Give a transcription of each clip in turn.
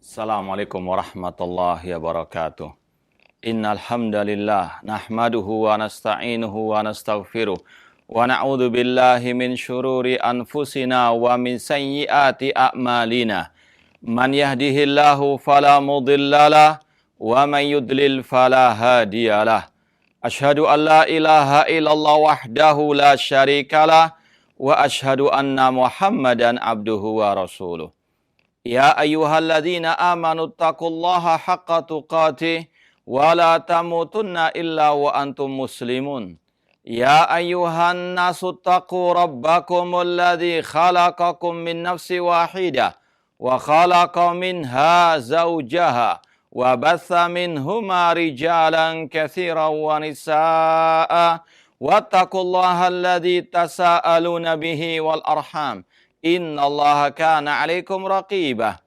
Assalamualaikum warahmatullahi wabarakatuh. Innal hamdalillah nahmaduhu wa nasta'inuhu wa nastaghfiruh wa na'udzu billahi min syururi anfusina wa min sayyiati a'malina. Man yahdihillahu fala mudhillalah wa man yudlil fala hadiyalah. Asyhadu an la ilaha illallah wahdahu la syarikalah wa asyhadu anna Muhammadan abduhu wa rasuluh. Ya ayyuhalladzina amanu taqullaha haqqa tuqatih wa la tamutunna illa wa antum muslimun. Ya ayyuhan nasu taqu rabbakumul ladzi khalaqakum min nafsi wahidah wa khalaqa minha zawjaha wa batha minhuma rijalan katsiran wa nisaa'a wattaqullaha alladzi tasaaluna bihi wal arham. Innallaha kana 'alaikum raqibah.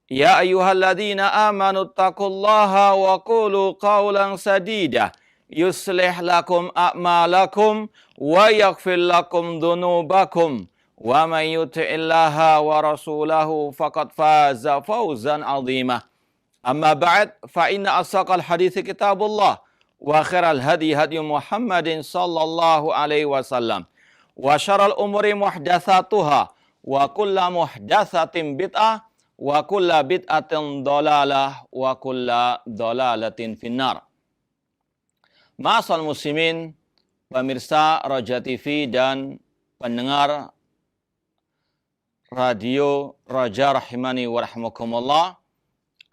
Ya ayyuhalladzina amanu taqullaha wa qulu qawlan sadida yuslih lakum a'malakum wa yaghfir lakum dhunubakum wa man yuti'illaha wa rasulahu faqad faza fawzan 'azima. Amma ba'd fa inna asaqal hadithi kitabullah wa khairal hadi hadi Muhammadin sallallahu alaihi wasallam wa syarrul umuri muhdatsatuha wa kulla muhdatsatin bid'ah wa kulla bid'atin dhalalah wa kulla dhalalatin finnar. Ma'asal muslimin, pemirsa Roja TV dan pendengar radio Roja rahimani wa rahmakumullah.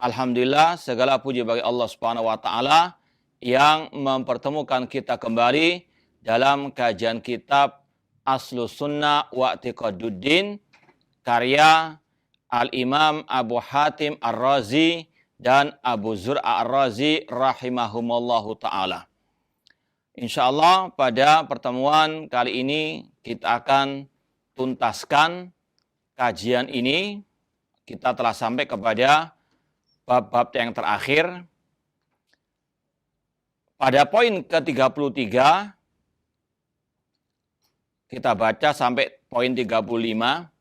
Alhamdulillah, segala puji bagi Allah Subhanahu wa taala yang mempertemukan kita kembali dalam kajian kitab Aslus Sunnah wa I'tiqaduddin karya Al-Imam Abu Hatim Ar-Razi dan Abu Zur'a Ar-Razi rahimahumallahu ta'ala. Insyaallah pada pertemuan kali ini kita akan tuntaskan kajian ini. Kita telah sampai kepada bab-bab yang terakhir. Pada poin ke-33 kita baca sampai poin 35.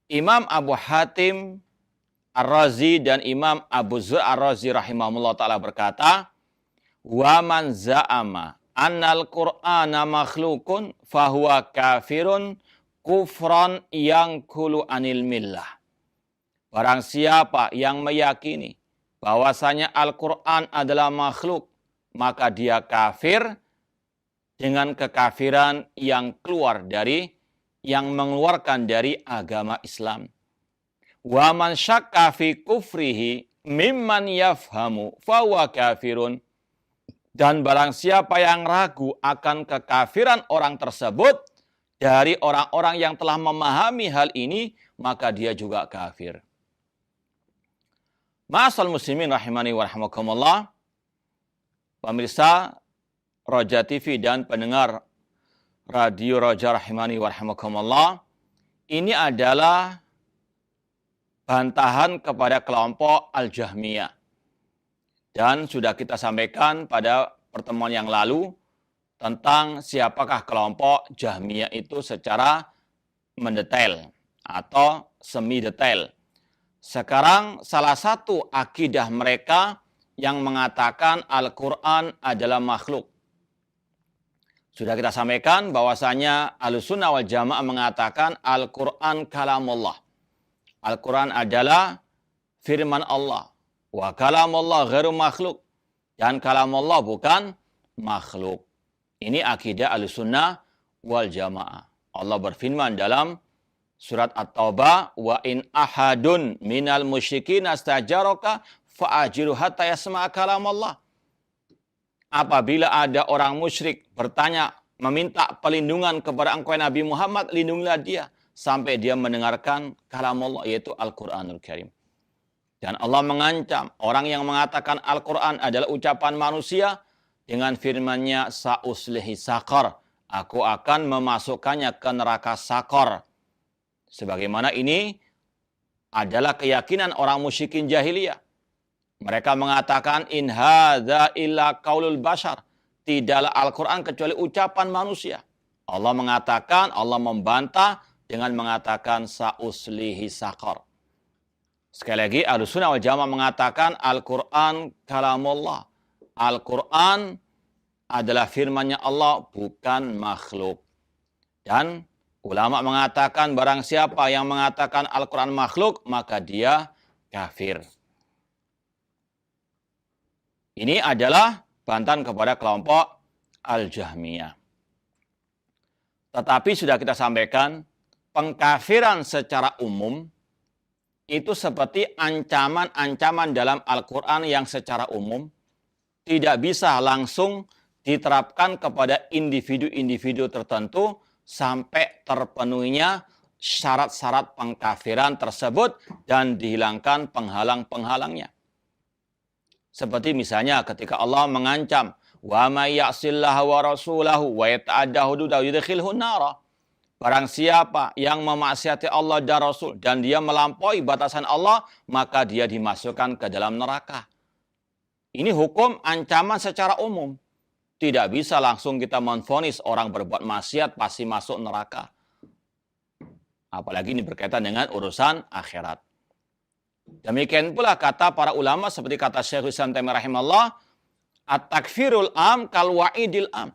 Imam Abu Hatim Ar-Razi dan Imam Abu Zur'a Ar-Razi rahimahullah ta'ala berkata, "Wa man za'ama annal Qur'ana makhlukun fahuwa kafirun kufran yangkulu anil millah." Barang siapa yang meyakini bahwasanya Al-Qur'an adalah makhluk, maka dia kafir dengan kekafiran yang mengeluarkan dari agama Islam. Wa man syakka fi kufrihi mimman yafhamu fahuwa kafirun. Dan barang siapa yang ragu akan kekafiran orang tersebut dari orang-orang yang telah memahami hal ini, maka dia juga kafir. Ma'asal muslimin rahimani wa rahmakumullah. Pemirsa Roja TV dan pendengar radio Roja rahimani wa rahmakumullah, ini adalah bantahan kepada kelompok Al-Jahmiyah. Dan sudah kita sampaikan pada pertemuan yang lalu tentang siapakah kelompok Jahmiyah itu secara mendetail atau semi detail. Sekarang salah satu akidah mereka yang mengatakan Al-Quran adalah makhluk. Sudah kita sampaikan bahwasanya Ahlussunnah wal Jamaah mengatakan Al-Quran kalamullah. Al-Quran adalah firman Allah. Wa kalamullah ghairu makhluk. Dan kalamullah bukan makhluk. Ini akidah Ahlussunnah wal Jamaah. Allah berfirman dalam surat At-Taubah, "Wa in ahadun minal musyrikin astajaraka fa'ajiru hatta yasma'a kalamullah." Apabila ada orang musyrik bertanya, meminta pelindungan kepada engkau Nabi Muhammad, lindungilah dia sampai dia mendengarkan kalam Allah, yaitu Al-Quranul Karim. Dan Allah mengancam orang yang mengatakan Al-Quran adalah ucapan manusia dengan firman-Nya, "Sa'uslihi saqar." Aku akan memasukkannya ke neraka Saqar. Sebagaimana ini adalah keyakinan orang musyrikin jahiliyah. Mereka mengatakan in hadza illa qaulul bashar. Tidaklah Al-Quran kecuali ucapan manusia. Allah mengatakan, Allah membantah dengan mengatakan sa'uslihi saqar. Sekali lagi, Ahlussunnah wal Jamaah mengatakan Al-Quran kalamullah. Al-Quran adalah firman-Nya Allah, bukan makhluk. Dan ulama mengatakan barang siapa yang mengatakan Al-Quran makhluk, maka dia kafir. Ini adalah bantahan kepada kelompok Al-Jahmiyah. Tetapi sudah kita sampaikan, pengkafiran secara umum itu seperti ancaman-ancaman dalam Al-Quran yang secara umum tidak bisa langsung diterapkan kepada individu-individu tertentu sampai terpenuhinya syarat-syarat pengkafiran tersebut dan dihilangkan penghalang-penghalangnya. Seperti misalnya ketika Allah mengancam, wa may ya'sillaha wa rasulahu wa yata'adda hududahu yudkhilhu nara. Barang siapa yang memaksiati Allah dan Rasul dan dia melampaui batasan Allah, maka dia dimasukkan ke dalam neraka. Ini hukum ancaman secara umum. Tidak bisa langsung kita menvonis orang berbuat maksiat pasti masuk neraka. Apalagi ini berkaitan dengan urusan akhirat. Demikian pula kata para ulama seperti kata Syekhul Islam Taimiyah rahimahullah, at-takfirul am kal wa'idil am.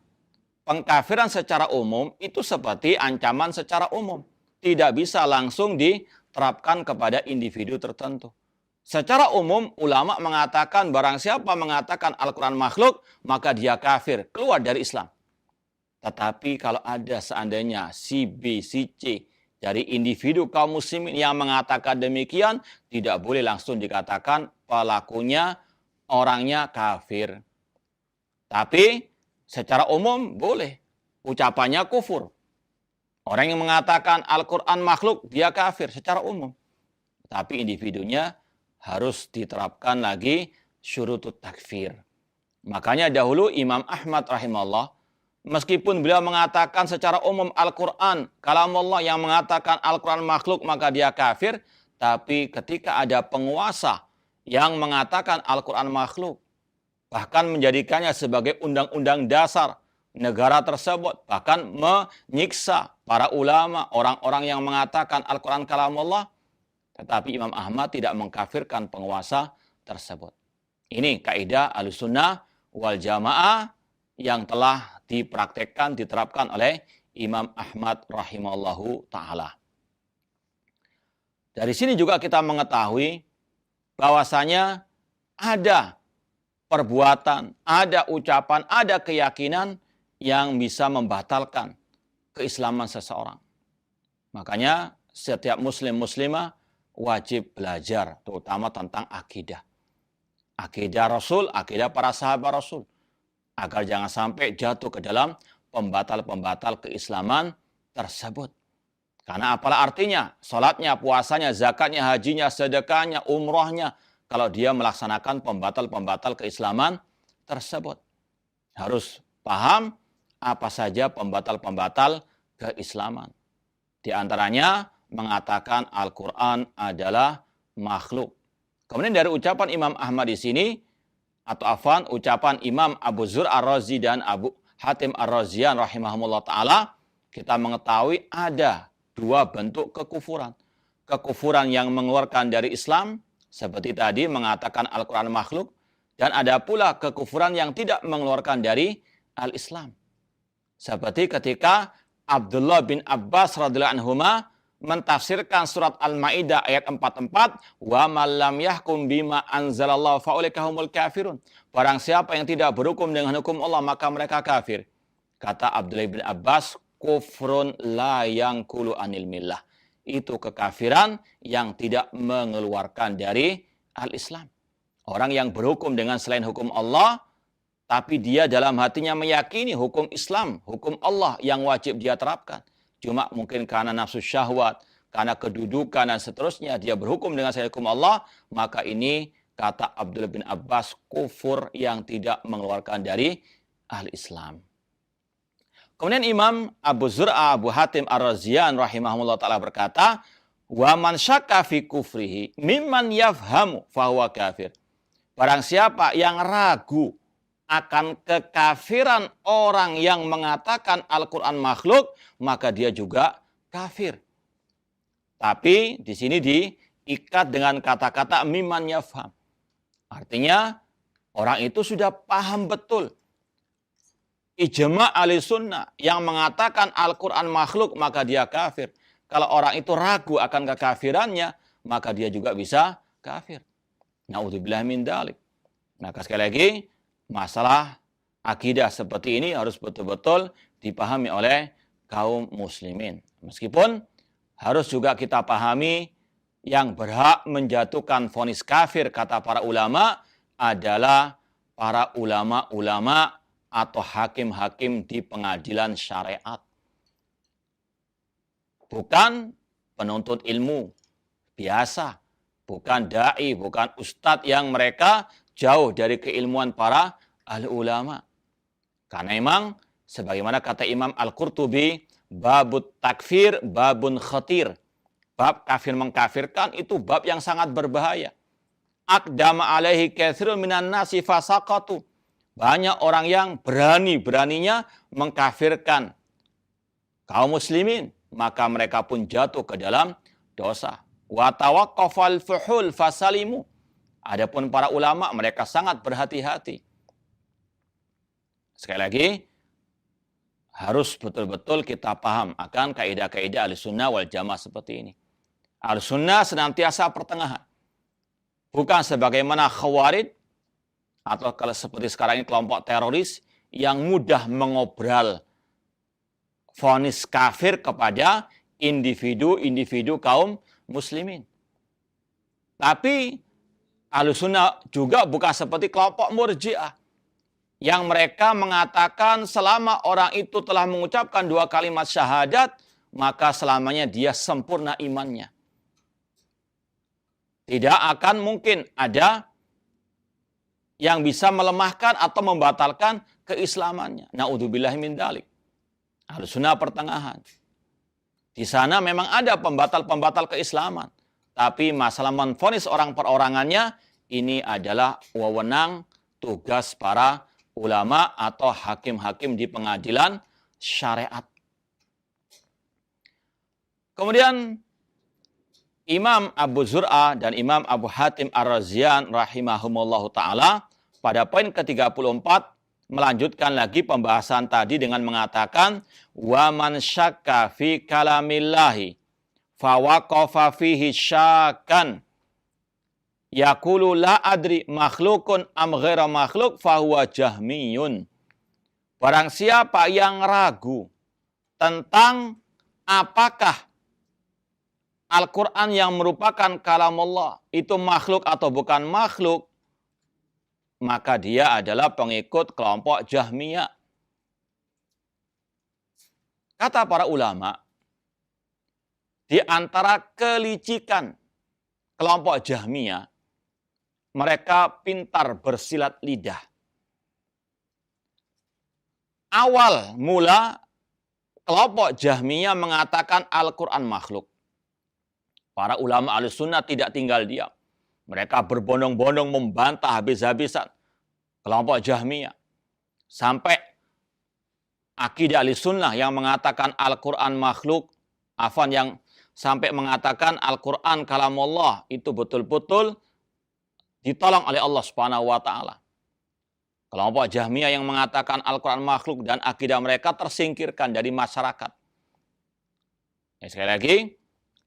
Pengkafiran secara umum itu seperti ancaman secara umum. Tidak bisa langsung diterapkan kepada individu tertentu. Secara umum, ulama mengatakan barang siapa mengatakan Al-Quran makhluk, maka dia kafir, keluar dari Islam. Tetapi kalau ada seandainya si B, si C, dari individu kaum muslimin yang mengatakan demikian, tidak boleh langsung dikatakan pelakunya, orangnya kafir. Tapi secara umum boleh. Ucapannya kufur. Orang yang mengatakan Al-Quran makhluk, dia kafir secara umum. Tapi individunya harus diterapkan lagi syurutut takfir. Makanya dahulu Imam Ahmad rahimahullah, meskipun beliau mengatakan secara umum Al-Quran, kalamullah yang mengatakan Al-Quran makhluk, maka dia kafir. Tapi ketika ada penguasa yang mengatakan Al-Quran makhluk, bahkan menjadikannya sebagai undang-undang dasar negara tersebut, bahkan menyiksa para ulama, orang-orang yang mengatakan Al-Quran kalamullah, tetapi Imam Ahmad tidak mengkafirkan penguasa tersebut. Ini kaidah Ahlussunnah wal Jamaah yang telah dipraktekkan, diterapkan oleh Imam Ahmad rahimahullahu ta'ala. Dari sini juga kita mengetahui bahwasanya ada perbuatan, ada ucapan, ada keyakinan yang bisa membatalkan keislaman seseorang. Makanya setiap muslim-muslimah wajib belajar, terutama tentang akidah. Akidah Rasul, akidah para sahabat Rasul. Agar jangan sampai jatuh ke dalam pembatal-pembatal keislaman tersebut. Karena apalah artinya, salatnya, puasanya, zakatnya, hajinya, sedekahnya, umrohnya, kalau dia melaksanakan pembatal-pembatal keislaman tersebut. Harus paham apa saja pembatal-pembatal keislaman. Di antaranya mengatakan Al-Quran adalah makhluk. Kemudian dari ucapan Imam Ahmad di sini, atau afan ucapan Imam Abu Zur Ar-Razi dan Abu Hatim Ar-Razian rahimahumullah ta'ala, kita mengetahui ada dua bentuk kekufuran. Kekufuran yang mengeluarkan dari Islam, seperti tadi mengatakan Al-Quran makhluk, dan ada pula kekufuran yang tidak mengeluarkan dari Al-Islam. Seperti ketika Abdullah bin Abbas radhiyallahu anhuma mentafsirkan surat Al-Maidah ayat 44, wa man lam yahkum bima anzalallahu faulaika humul kafirun. Barang siapa yang tidak berhukum dengan hukum Allah, maka mereka kafir. Kata Abdullah bin Abbas, kufrun la yangkulu anil millah. Itu kekafiran yang tidak mengeluarkan dari al-Islam. Orang yang berhukum dengan selain hukum Allah, tapi dia dalam hatinya meyakini hukum Islam, hukum Allah yang wajib dia terapkan. Cuma mungkin karena nafsu syahwat, karena kedudukan dan seterusnya, dia berhukum dengan selain hukum Allah, maka ini kata Abdullah bin Abbas, kufur yang tidak mengeluarkan dari al-Islam. Kemudian Imam Abu Zur'a Abu Hatim Ar-Razian rahimahullah ta'ala berkata, wa man syakka fi kufrihi mimman yafhamu fahuwa kafir. Barang siapa yang ragu akan kekafiran orang yang mengatakan Al-Quran makhluk, maka dia juga kafir. Tapi di sini diikat dengan kata-kata mimman yafham. Artinya orang itu sudah paham betul. Ijma' ahli sunnah yang mengatakan Al-Quran makhluk maka dia kafir. Kalau orang itu ragu akan kekafirannya maka dia juga bisa kafir. Na'udzubillah min dzalik. Maka sekali lagi masalah akidah seperti ini harus betul-betul dipahami oleh kaum muslimin. Meskipun harus juga kita pahami yang berhak menjatuhkan vonis kafir kata para ulama adalah para ulama-ulama atau hakim-hakim di pengadilan syariat. Bukan penuntut ilmu biasa, bukan da'i, bukan ustadz yang mereka jauh dari keilmuan para ahli ulama. Karena memang sebagaimana kata Imam Al-Qurtubi, babut takfir, babun khatir. Bab kafir mengkafirkan itu bab yang sangat berbahaya. Aqdama alaihi katsirun minan nasi fasaqatu. Banyak orang yang berani-beraninya mengkafirkan kaum muslimin, maka mereka pun jatuh ke dalam dosa. Wa tawaqqafal fuhul fasalimu. Adapun para ulama mereka sangat berhati-hati. Sekali lagi, harus betul-betul kita paham akan kaidah-kaidah Ahlussunnah wal Jamaah seperti ini. Ahlussunnah senantiasa pertengahan. Bukan sebagaimana Khawarij atau kalau seperti sekarang ini kelompok teroris yang mudah mengobral vonis kafir kepada individu-individu kaum muslimin. Tapi Ahlussunnah juga bukan seperti kelompok Murji'ah yang mereka mengatakan selama orang itu telah mengucapkan 2 kalimat syahadat, maka selamanya dia sempurna imannya. Tidak akan mungkin ada yang bisa melemahkan atau membatalkan keislamannya. Na'udzubillahi min dzalik. Ahlussunnah pertengahan. Di sana memang ada pembatal-pembatal keislaman. Tapi masalah menvonis orang perorangannya, ini adalah wewenang tugas para ulama atau hakim-hakim di pengadilan syariat. Kemudian Imam Abu Zur'ah dan Imam Abu Hatim Ar-Razian rahimahumullahu ta'ala pada poin ke-34 melanjutkan lagi pembahasan tadi dengan mengatakan wa man syakka fi kalamillahi fawaqafa fihi syakkan yaqulu la adri makhlukun am ghaira makhluk fahuwa jahmiyun. Barang siapa yang ragu tentang apakah Al-Quran yang merupakan kalamullah itu makhluk atau bukan makhluk, maka dia adalah pengikut kelompok Jahmiyah. Kata para ulama, di antara kelicikan kelompok Jahmiyah, mereka pintar bersilat lidah. Awal mula kelompok Jahmiyah mengatakan Al-Quran makhluk. Para ulama Ahlussunnah tidak tinggal diam. Mereka berbondong-bondong membantah habis-habisan kelompok Jahmiyah. Sampai akidah Ahlussunnah yang mengatakan Al-Quran makhluk, yang sampai mengatakan Al-Quran kalamullah itu betul-betul ditolong oleh Allah Subhanahu wa taala. Kelompok Jahmiyah yang mengatakan Al-Quran makhluk dan akidah mereka tersingkirkan dari masyarakat. Sekali lagi,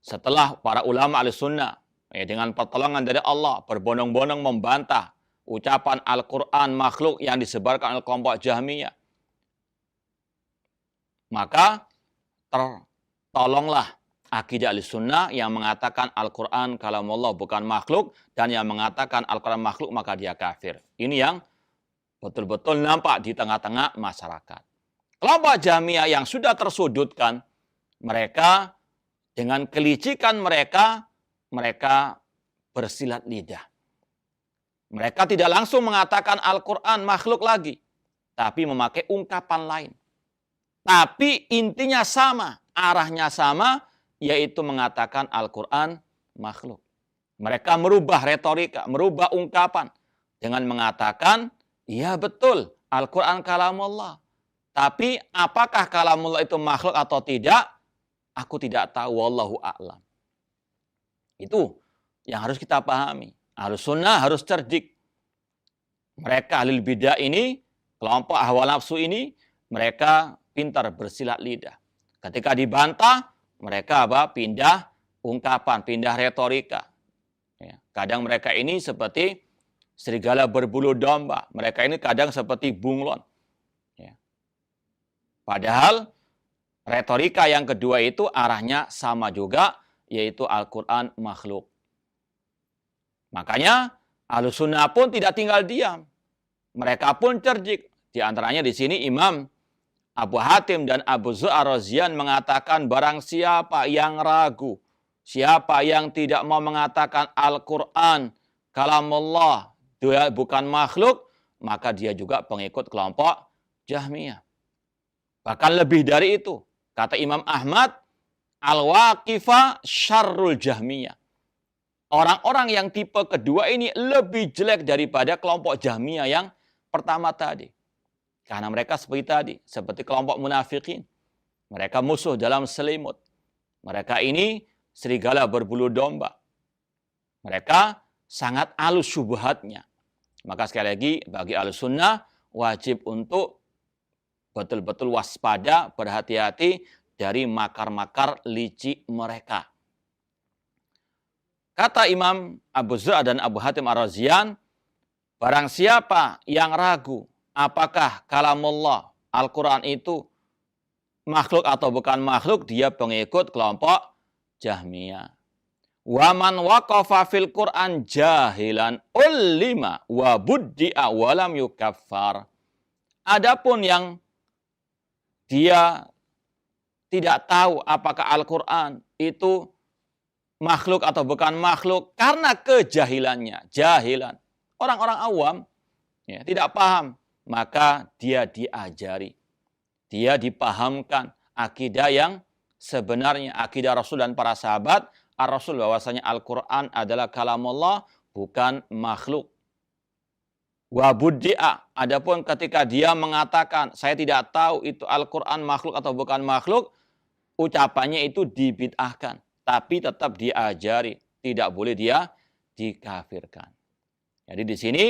setelah para ulama Ahlussunnah dengan pertolongan dari Allah berbondong-bondong membantah ucapan Al-Quran makhluk yang disebarkan oleh kelompok Jahmiyah, maka tertolonglah akidah Ahlussunnah yang mengatakan Al-Quran kalamullah bukan makhluk dan yang mengatakan Al-Quran makhluk maka dia kafir. Ini yang betul-betul nampak di tengah-tengah masyarakat. Kelompok Jahmiyah yang sudah tersudutkan, mereka dengan kelicikan mereka bersilat lidah. Mereka tidak langsung mengatakan Al-Quran makhluk lagi, tapi memakai ungkapan lain. Tapi intinya sama, arahnya sama, yaitu mengatakan Al-Quran makhluk. Mereka merubah retorika, merubah ungkapan dengan mengatakan, iya betul, Al-Quran kalamullah. Tapi apakah kalamullah itu makhluk atau tidak? Aku tidak tahu, wallahu a'lam. Itu yang harus kita pahami. Ahlus sunnah harus cerdik. Mereka ahlul bidah ini, kelompok hawa nafsu ini, mereka pintar bersilat lidah. Ketika dibantah, mereka pindah ungkapan, pindah retorika. Ya, kadang mereka ini seperti serigala berbulu domba. Mereka ini kadang seperti bunglon. Ya. Padahal retorika yang kedua itu arahnya sama juga, yaitu Al-Quran makhluk. Makanya Ahlus Sunnah pun tidak tinggal diam. Mereka pun cerdik. Di antaranya di sini Imam Abu Hatim dan Abu Zur Ar-Razian mengatakan barang siapa yang ragu, siapa yang tidak mau mengatakan Al-Quran kalamullah, dia bukan makhluk, maka dia juga pengikut kelompok Jahmiyah. Bahkan lebih dari itu, kata Imam Ahmad, al-waqifa syarrul Jahmiyah. Orang-orang yang tipe kedua ini lebih jelek daripada kelompok Jahmiyah yang pertama tadi. Karena mereka seperti tadi, seperti kelompok munafikin. Mereka musuh dalam selimut. Mereka ini serigala berbulu domba. Mereka sangat halus syubhatnya. Maka sekali lagi, bagi Ahlus Sunnah wajib untuk betul-betul waspada, berhati-hati dari makar-makar licik mereka. Kata Imam Abu Zur dan Abu Hatim Ar-Razian, barang siapa yang ragu apakah kalamullah, Al-Quran itu makhluk atau bukan makhluk, dia pengikut kelompok Jahmiyah. Wa man waqafa fil Qur'an jahilan ullima wa buddi'a wa lam yukaffar. Adapun yang dia tidak tahu apakah Al-Quran itu makhluk atau bukan makhluk karena kejahilannya, jahilan. Orang-orang awam ya, tidak paham, maka dia diajari. Dia dipahamkan akidah yang sebenarnya, akidah Rasul dan para sahabat Ar-Rasul bahwasanya Al-Quran adalah kalamullah, bukan makhluk. Wa buddi'a, adapun ketika dia mengatakan saya tidak tahu itu Al-Quran makhluk atau bukan makhluk, ucapannya itu dibid'ahkan, tapi tetap diajari, tidak boleh dia dikafirkan. Jadi di sini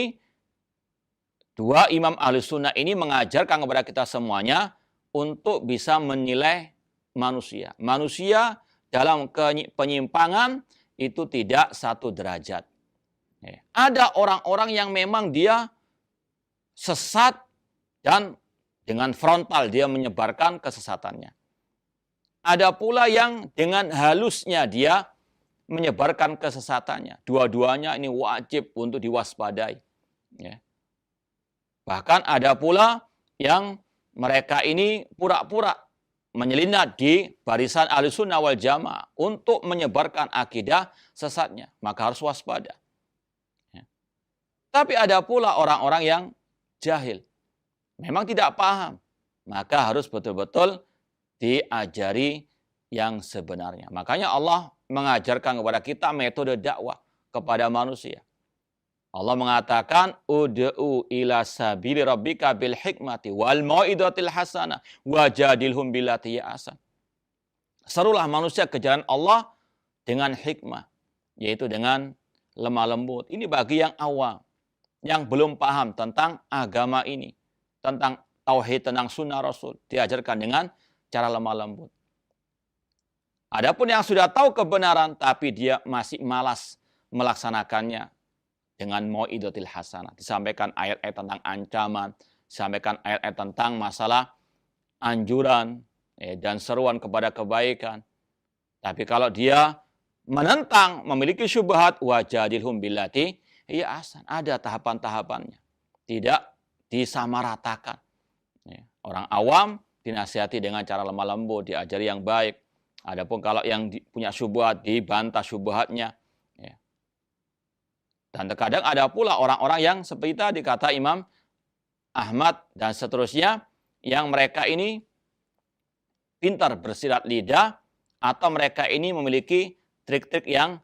dua imam Ahlus Sunnah ini mengajarkan kepada kita semuanya untuk bisa menilai manusia. Manusia dalam penyimpangan itu tidak satu derajat. Ada orang-orang yang memang dia sesat dan dengan frontal dia menyebarkan kesesatannya. Ada pula yang dengan halusnya dia menyebarkan kesesatannya. Dua-duanya ini wajib untuk diwaspadai. Ya. Bahkan ada pula yang mereka ini pura-pura menyelinap di barisan Ahlus Sunnah wal Jamaah untuk menyebarkan akidah sesatnya. Maka harus waspada. Ya. Tapi ada pula orang-orang yang jahil. Memang tidak paham. Maka harus betul-betul diajari yang sebenarnya. Makanya Allah mengajarkan kepada kita metode dakwah kepada manusia. Allah mengatakan, ud'u ila sabili rabbika bil hikmati wal mau'izatil hasanah wajadilhum billati ahsan. Serulah manusia ke jalan Allah dengan hikmah, yaitu dengan lemah lembut. Ini bagi yang awam, yang belum paham tentang agama ini, tentang tauhid, tentang sunnah Rasul, diajarkan dengan cara lemah lembut. Adapun yang sudah tahu kebenaran tapi dia masih malas melaksanakannya dengan mau'izatil hasanah. Disampaikan ayat-ayat tentang ancaman, disampaikan ayat-ayat tentang masalah anjuran dan seruan kepada kebaikan. Tapi kalau dia menentang, memiliki syubhat, wajadilhum billati hiya ahsan. Ada tahapan-tahapannya. Tidak disamaratakan. Orang awam dinasihati dengan cara lemah lembut, diajari yang baik. Adapun kalau yang punya syubhat, dibantah syubhatnya. Ya. Dan terkadang ada pula orang-orang yang seperti tadi kata Imam Ahmad dan seterusnya, yang mereka ini pintar bersilat lidah, atau mereka ini memiliki trik-trik yang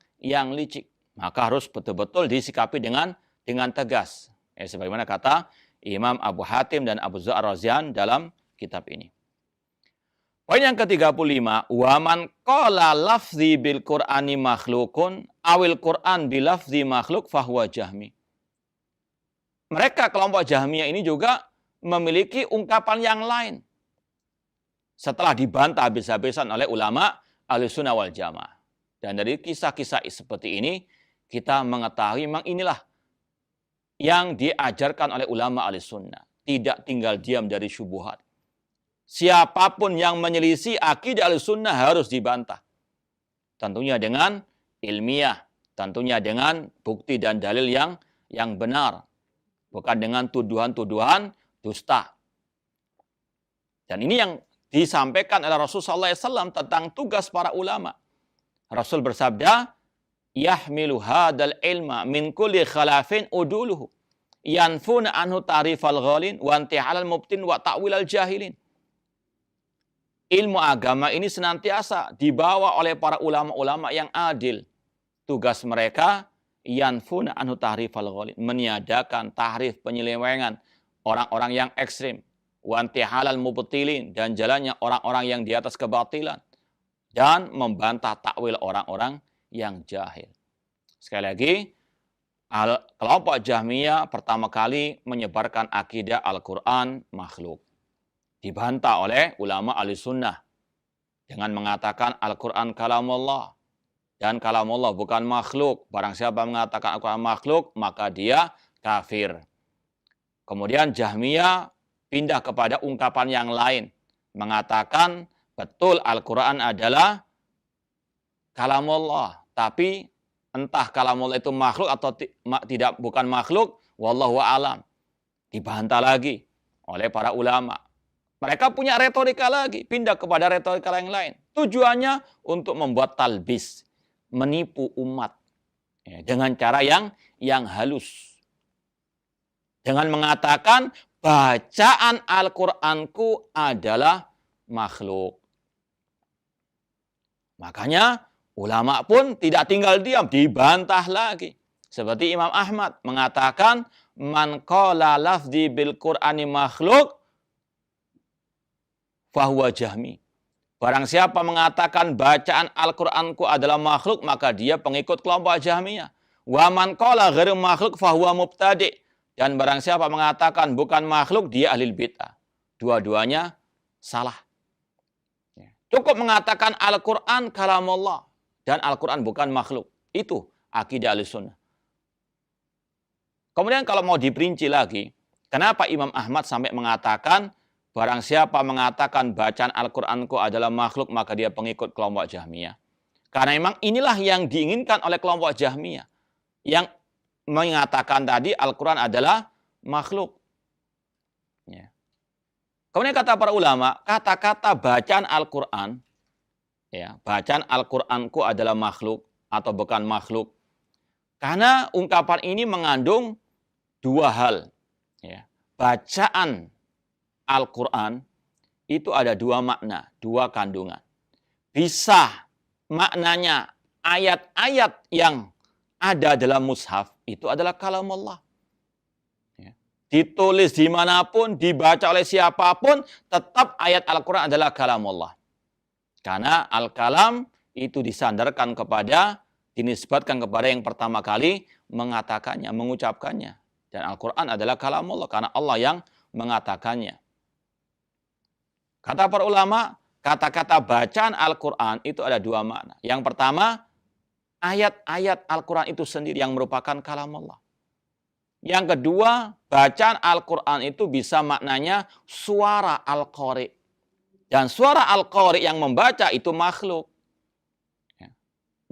licik. Maka harus betul-betul disikapi dengan tegas. Sebagaimana kata Imam Abu Hatim dan Abu Zur Ar-Razian dalam kitab ini. Poin yang ke-35, wa man qala lafzi bil Qur'ani makhlukun awil Qur'an bil lafzi makhluk fahuwa jahmi. Mereka kelompok Jahmiyah ini juga memiliki ungkapan yang lain setelah dibantah habis-habisan oleh ulama Ahlussunnah wal Jamaah. Dan dari kisah-kisah seperti ini kita mengetahui memang inilah yang diajarkan oleh ulama Ahlussunnah, tidak tinggal diam dari syubhat. Siapapun yang menyelisih akidah Ahlussunnah harus dibantah. Tentunya dengan ilmiah, tentunya dengan bukti dan dalil yang benar. Bukan dengan tuduhan-tuduhan dusta. Dan ini yang disampaikan oleh Rasulullah SAW tentang tugas para ulama. Rasul bersabda, yahmilu hadal ilma min kulli khalafin uduluhu. Yanfuna anhu ta'rifal ghalin wa intihalal mubtin wa ta'wilal jahilin. Ilmu agama ini senantiasa dibawa oleh para ulama-ulama yang adil. Tugas mereka yanfuna anhu tahrifal ghalin, meniadakan tahrif penyelewengan orang-orang yang ekstrim, wa intihalal mubtilin, dan jalannya orang-orang yang di atas kebatilan, dan membantah takwil orang-orang yang jahil. Sekali lagi, kelompok Jahmiyah pertama kali menyebarkan akidah Al-Quran makhluk. Dibantah oleh ulama Ahlussunnah dengan mengatakan Al-Quran kalamullah. Dan kalamullah bukan makhluk. Barang siapa mengatakan Al-Quran makhluk, maka dia kafir. Kemudian Jahmiyah pindah kepada ungkapan yang lain. Mengatakan betul Al-Quran adalah kalamullah. Tapi entah kalamullah itu makhluk atau tidak, bukan makhluk, wallahu a'lam. Dibantah lagi oleh para ulama. Mereka punya retorika lagi. Pindah kepada retorika yang lain. Tujuannya untuk membuat talbis, menipu umat dengan cara yang halus. Dengan mengatakan bacaan Al-Qur'anku adalah makhluk. Makanya ulama pun tidak tinggal diam, dibantah lagi. Seperti Imam Ahmad mengatakan man qala lafzi bil Qur'ani makhluk fahuwa jahmi. Barang siapa mengatakan bacaan Al-Qur'anku adalah makhluk, maka dia pengikut kelompok Jahmiyah. Wa man qala ghairu makhluk fahuwa mubtadi'. Dan barang siapa mengatakan bukan makhluk, dia ahli bid'ah. Dua-duanya salah. Cukup mengatakan Al-Qur'an kalamullah dan Al-Qur'an bukan makhluk. Itu akidah Ahlussunnah. Kemudian kalau mau diperinci lagi, kenapa Imam Ahmad sampai mengatakan barang siapa mengatakan bacaan Al-Qur'anku adalah makhluk, maka dia pengikut kelompok Jahmiyah. Karena memang inilah yang diinginkan oleh kelompok Jahmiyah. Yang mengatakan tadi Al-Quran adalah makhluk. Ya. Kemudian kata para ulama, kata-kata bacaan Al-Quran, ya, bacaan Al-Qur'anku adalah makhluk atau bukan makhluk. Karena ungkapan ini mengandung dua hal. Ya. Bacaan Al-Quran itu ada dua makna, dua kandungan. Bisa maknanya ayat-ayat yang ada dalam mushaf itu adalah kalamullah. Ya. Ditulis dimanapun, dibaca oleh siapapun, tetap ayat Al-Quran adalah kalamullah. Karena Al-Kalam itu disandarkan kepada, dinisbatkan kepada yang pertama kali mengatakannya, mengucapkannya. Dan Al-Quran adalah kalamullah karena Allah yang mengatakannya. Kata para ulama, kata-kata bacaan Al-Quran itu ada dua makna. Yang pertama, ayat-ayat Al-Quran itu sendiri yang merupakan kalamullah. Yang kedua, bacaan Al-Quran itu bisa maknanya suara Al-Qari. Dan suara Al-Qari yang membaca itu makhluk. Ya.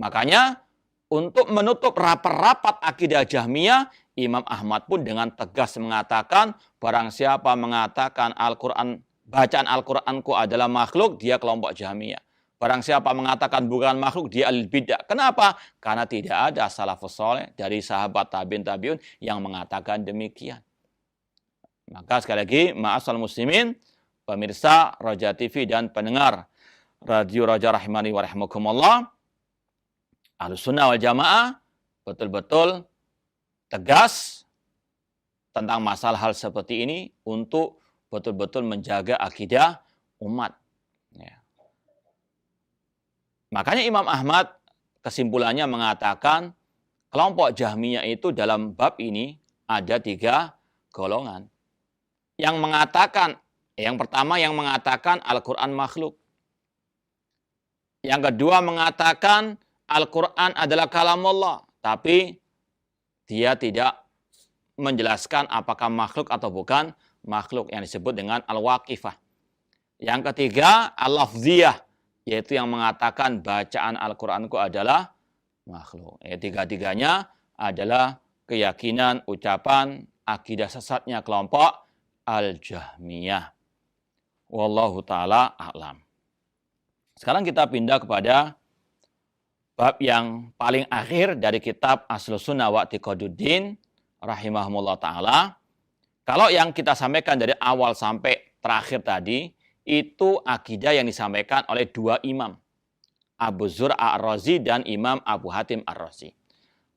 Makanya, untuk menutup rapat-rapat akidah Jahmiyah, Imam Ahmad pun dengan tegas mengatakan, barang siapa mengatakan Al-Quran, bacaan Al-Qur'anku adalah makhluk, dia kelompok Jahmiyah. Barang siapa mengatakan bukan makhluk, dia ahli bid'ah. Kenapa? Karena tidak ada salafus saleh dari sahabat tabi'in yang mengatakan demikian. Maka sekali lagi, ma'asal muslimin, pemirsa Raja TV dan pendengar Radio Raja Rahimani wa rahimakumullah, Ahlussunnah wal Jamaah betul-betul tegas tentang masalah hal seperti ini untuk betul-betul menjaga akidah umat. Ya. Makanya Imam Ahmad kesimpulannya mengatakan kelompok Jahmiyah itu dalam bab ini ada 3 golongan. Yang pertama yang mengatakan Al-Quran makhluk. Yang kedua mengatakan Al-Quran adalah kalamullah, tapi dia tidak menjelaskan apakah makhluk atau bukan makhluk, yang disebut dengan al-waqifah. Yang ketiga al-lafziyah, yaitu yang mengatakan bacaan Al-Quranku adalah makhluk. Tiga-tiganya adalah keyakinan, ucapan, akidah sesatnya kelompok Al-Jahmiyah. Wallahu ta'ala a'lam. Sekarang kita pindah kepada bab yang paling akhir dari kitab Ahlus Sunnah wa I'tiqaduddin rahimahumullah ta'ala. Kalau yang kita sampaikan dari awal sampai terakhir tadi, itu akidah yang disampaikan oleh 2 imam. Abu Zur'a Ar-Razi dan Imam Abu Hatim Ar-Razi.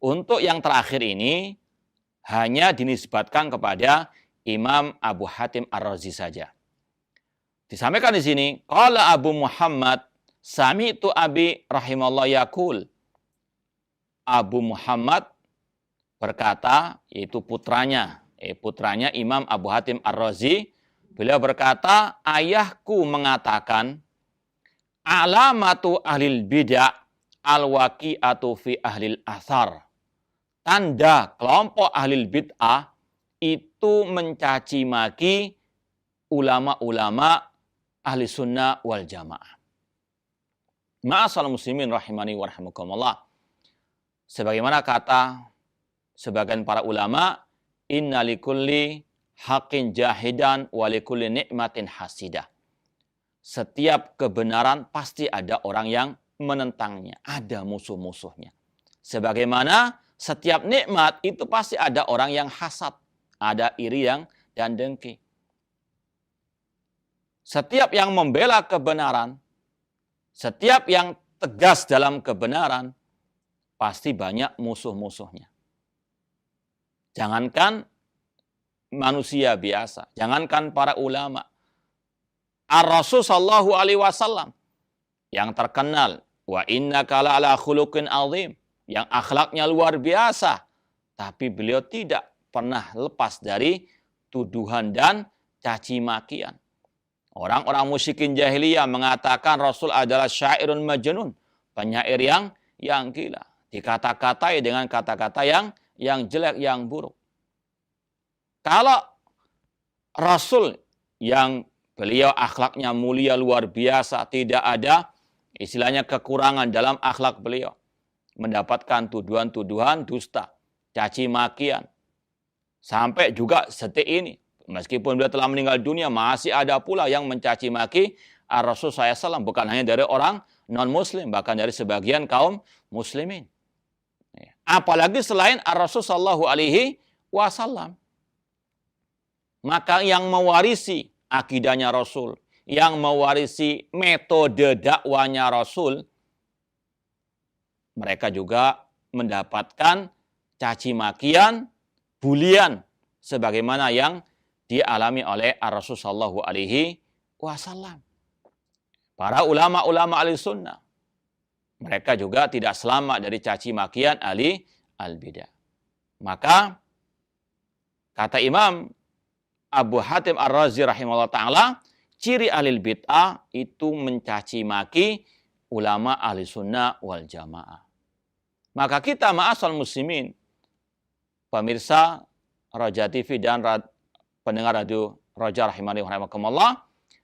Untuk yang terakhir ini, hanya dinisbatkan kepada Imam Abu Hatim Ar-Razi saja. Disampaikan di sini, qala Abu Muhammad sami'tu Abi rahimallahu yaqul. Abu Muhammad berkata, yaitu putranya Imam Abu Hatim Ar-Razi, beliau berkata, ayahku mengatakan, alamatu ahlil bid'ah al-waqi'atu fi ahlil athar. Tanda kelompok ahlil bid'ah itu mencaci maki ulama-ulama ahli sunnah wal jamaah. Ma'asal muslimin rahimani wa rahimakumullah. Sebagaimana kata sebagian para ulama, inna likulli haqqin jahidan wa likulli ni'matin hasidah. Setiap kebenaran pasti ada orang yang menentangnya, ada musuh-musuhnya. Sebagaimana setiap nikmat itu pasti ada orang yang hasad, ada iri dan dengki. Setiap yang membela kebenaran, setiap yang tegas dalam kebenaran, pasti banyak musuh-musuhnya. Jangankan manusia biasa, jangankan para ulama. Ar-Rasul sallallahu alaihi wasallam yang terkenal, wa innaka la'ala khuluqin azim, yang akhlaknya luar biasa, tapi beliau tidak pernah lepas dari tuduhan dan caci makian. Orang-orang musyrikin jahiliyah mengatakan Rasul adalah syairun majnun, penyair yang gila, dikata-katai dengan kata-kata yang jelek, yang buruk. Kalau Rasul yang beliau akhlaknya mulia luar biasa, tidak ada istilahnya kekurangan dalam akhlak beliau, mendapatkan tuduhan-tuduhan dusta, caci makian, sampai juga setik ini. Meskipun beliau telah meninggal dunia, masih ada pula yang mencaci maki Rasul SAW, bukan hanya dari orang non-muslim, bahkan dari sebagian kaum muslimin. Apalagi selain Rasul SAW. Maka yang mewarisi akidahnya Rasul, yang mewarisi metode dakwanya Rasul, mereka juga mendapatkan caci makian, bulian, sebagaimana yang dialami oleh Rasul sallallahu alaihi wasallam. Para ulama-ulama ahli sunnah, mereka juga tidak selamat dari caci makian ahli al-bidah. Maka kata Imam Abu Hatim Ar-Razi rahimahullah ta'ala, ciri ahli bid'ah itu mencaci maki ulama ahli sunnah wal jamaah. Maka kita ma'asal muslimin, pemirsa Roja TV dan pendengar radio Roja rahimani wa rahimakumullah,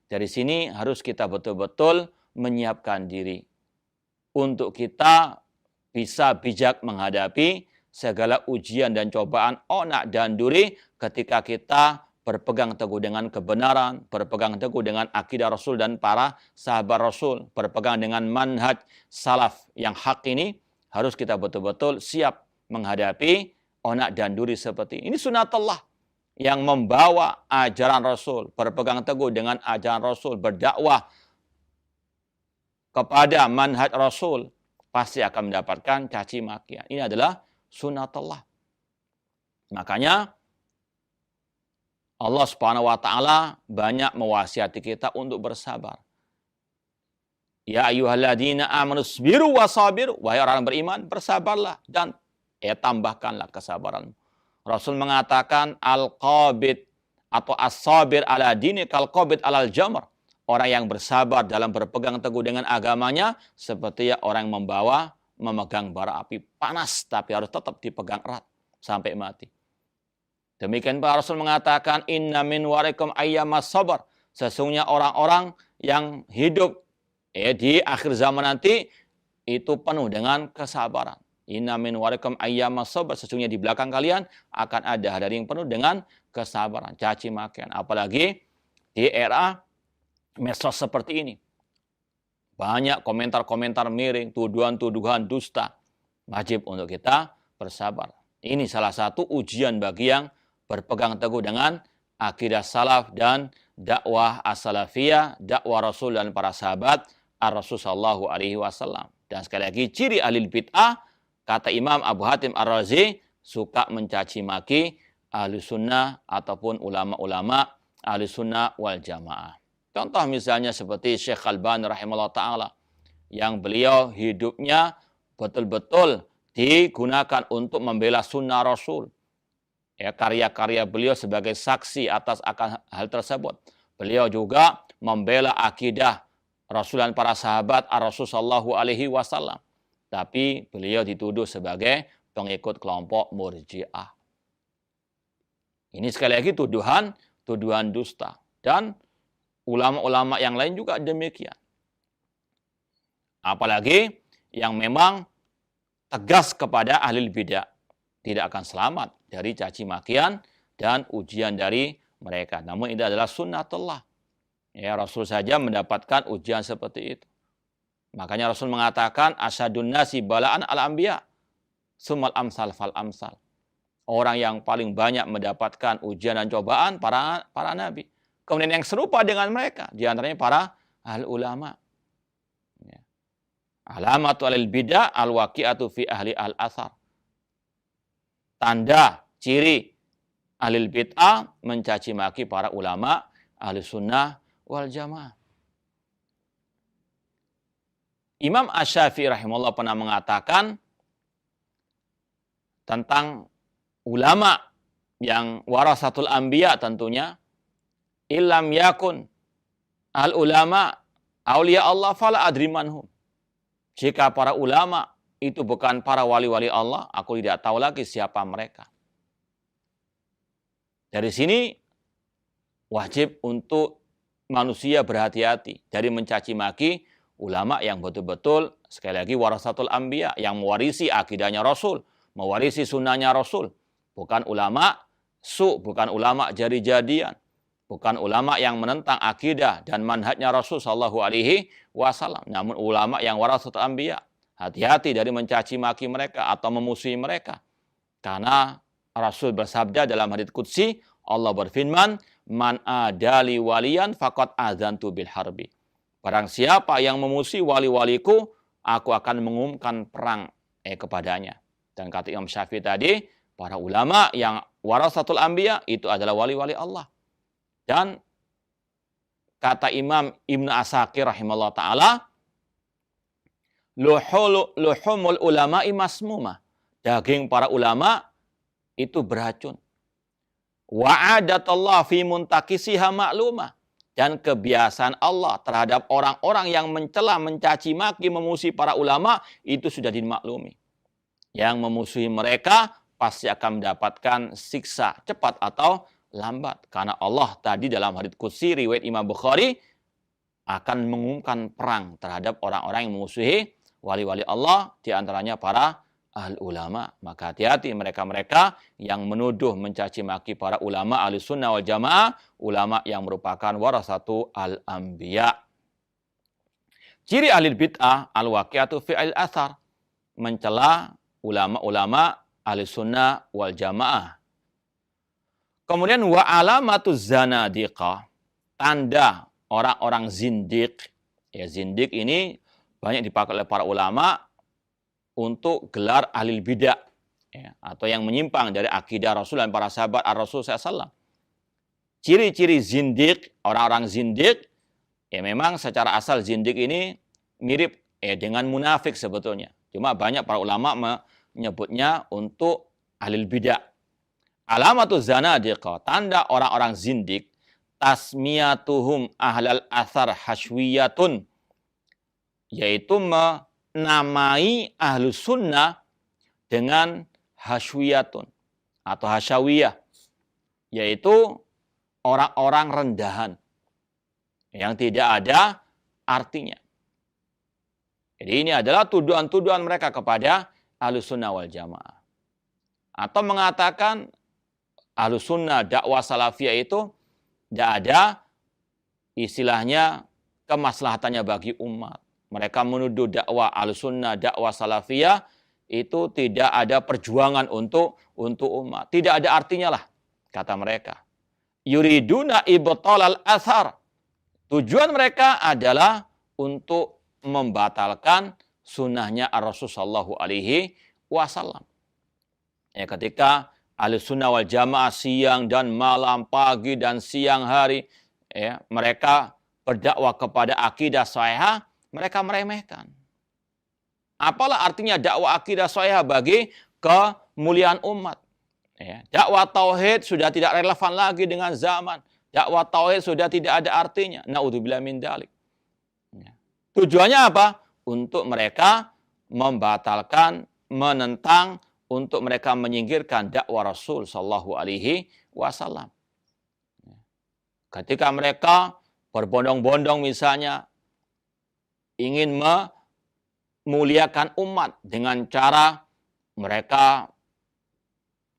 dari sini harus kita betul-betul menyiapkan diri untuk kita bisa bijak menghadapi segala ujian dan cobaan onak dan duri ketika kita berpegang teguh dengan kebenaran, berpegang teguh dengan akidah Rasul dan para sahabat Rasul, berpegang dengan manhaj salaf yang hak ini, harus kita betul-betul siap menghadapi onak dan duri seperti ini. Ini sunatullah yang membawa ajaran Rasul, berpegang teguh dengan ajaran Rasul, berdakwah kepada manhaj Rasul, pasti akan mendapatkan caci makian. Ini adalah sunatullah. Makanya Allah Subhanahu wa taala banyak mewasiati kita untuk bersabar. Ya ayyuhalladzina amanu sabiru wasabiru. Wahai orang beriman, bersabarlah dan tambahkanlah kesabaran. Rasul mengatakan al-qabid atau as-sabir ala dini kal-qabid alal jamr. Orang yang bersabar dalam berpegang teguh dengan agamanya seperti orang yang memegang bara api panas tapi harus tetap dipegang erat sampai mati. Demikian Pak Rasul mengatakan inna min warikum ayyamas sabar. Sesungguhnya orang-orang yang hidup di akhir zaman nanti itu penuh dengan kesabaran. Inna min warikum ayyamas sabar. Sesungguhnya di belakang kalian akan ada hari yang penuh dengan kesabaran, caci makian. Apalagi di era medsos seperti ini. Banyak komentar-komentar miring, tuduhan-tuduhan dusta. Wajib untuk kita bersabar. Ini salah satu ujian bagi yang berpegang teguh dengan akidah salaf dan dakwah as-salafiyah, dakwah Rasul dan para sahabat ar-Rasul sallallahu alaihi wasallam. Dan sekali lagi ciri ahli bid'ah, kata Imam Abu Hatim Ar-Razi, suka mencaci maki ahli sunnah ataupun ulama-ulama ahli sunnah wal jamaah. Contoh misalnya seperti Syekh Albani rahimahullah ta'ala, yang beliau hidupnya betul-betul digunakan untuk membela sunnah Rasul. Ya, karya-karya beliau sebagai saksi atas akan hal tersebut. Beliau juga membela akidah Rasul dan para sahabat ar-Rasul sallallahu alaihi wasallam. Tapi beliau dituduh sebagai pengikut kelompok Murji'ah. Ini sekali lagi tuduhan dusta. Dan ulama-ulama yang lain juga demikian. Apalagi yang memang tegas kepada ahli bidah, tidak akan selamat dari caci makian dan ujian dari mereka. Namun ini adalah sunnatullah. Ya, Rasul saja mendapatkan ujian seperti itu. Makanya Rasul mengatakan asyadun nasi bala'an al-anbiya sumal amsal fal amsal. Orang yang paling banyak mendapatkan ujian dan cobaan para nabi. Kemudian yang serupa dengan mereka, di antaranya para ahli ulama. Ya. Alamatu alil bidah al-waqi'atu fi ahli al-athar. Tanda, ciri ahli bid'ah mencaci maki para ulama ahli sunnah wal jamaah. Imam Asy-Syafi'i rahimahullah pernah mengatakan tentang ulama yang warasatul anbiya tentunya, illam yakun al ulama auliya Allah fala adri manhum. Jika para ulama itu bukan para wali-wali Allah, aku tidak tahu lagi siapa mereka. Dari sini wajib untuk manusia berhati-hati dari mencaci maki ulama yang betul-betul sekali lagi warasatul anbiya, yang mewarisi akidahnya Rasul, mewarisi sunnahnya Rasul. Bukan ulama bukan ulama jadi-jadian, bukan ulama yang menentang akidah dan manhajnya Rasul sallallahu alaihi wasallam, namun ulama yang warasatul anbiya. Hati-hati dari mencaci maki mereka atau memusuhi mereka. Karena Rasul bersabda dalam hadits qudsi, Allah berfirman, "Man adali waliyan faqad adzantu bil harbi." Barang siapa yang memusuhi wali-waliku, aku akan mengumumkan perang kepadanya. Dan kata Imam Syafi'i tadi, para ulama yang warasatul anbiya itu adalah wali-wali Allah. Dan kata Imam Ibnu Asakir rahimahullah ta'ala, luhumul ulama'i masmumah. Daging para ulama itu beracun. Wa'adatallah fi muntakisiha maklumah. Dan kebiasaan Allah terhadap orang-orang yang mencela, mencaci maki, memusuhi para ulama itu sudah dimaklumi. Yang memusuhi mereka pasti akan mendapatkan siksa cepat atau lambat. Karena Allah tadi dalam hadits qudsi riwayat Imam Bukhari akan mengumumkan perang terhadap orang-orang yang memusuhi wali-wali Allah, di antaranya para ahli ulama. Maka hati-hati mereka-mereka yang menuduh mencaci maki para ulama ahli sunnah wal jamaah, ulama yang merupakan warasatu al-anbiya. Ciri ahli bid'ah al-waqi'atu fi al-athar, mencela ulama-ulama ahli sunnah wal jamaah. Kemudian wa alamatuz zanadiqah, tanda orang-orang zindik. Ya, zindik ini banyak dipakai oleh para ulama untuk gelar ahli bidah, ya, atau yang menyimpang dari akidah Rasul dan para sahabat ar-Rasul SAW. Ciri-ciri zindik, orang-orang zindik, ya memang secara asal zindik ini mirip dengan munafik sebetulnya. Cuma banyak para ulama menyebutnya untuk ahli bidah. Alamatuz zanadiqah, tanda orang-orang zindik, tasmiyatuhum ahlal athar hashwiyatun, yaitu menamai ahlus sunnah dengan hashwiyatun atau hasyawiyah, yaitu orang-orang rendahan yang tidak ada artinya. Jadi ini adalah tuduhan-tuduhan mereka kepada ahlus sunnah wal jamaah. Atau mengatakan ahlus sunnah dakwah salafiyah itu tidak ada istilahnya kemaslahatannya bagi umat. Mereka menuduh dakwah ahlus sunnah, dakwah salafiyah itu tidak ada perjuangan untuk umat. Tidak ada artinya lah, kata mereka. Yuriduna ibtalal athar. Tujuan mereka adalah untuk membatalkan sunnahnya Rasul sallallahu alaihi wasallam. Ya, ketika Ahlus Sunnah wal Jamaah siang dan malam, pagi dan siang hari, ya, mereka berdakwah kepada akidah shahihah, mereka meremehkan. Apalah artinya dakwah akidah shahihah bagi kemuliaan umat? Ya, dakwah tauhid sudah tidak relevan lagi dengan zaman. Dakwah tauhid sudah tidak ada artinya. Naudzubillah min dzalik. Ya. Tujuannya apa? Untuk mereka membatalkan, menentang, untuk mereka menyingkirkan dakwah Rasul sallallahu alaihi wasallam. Ketika mereka berbondong-bondong misalnya ingin memuliakan umat dengan cara mereka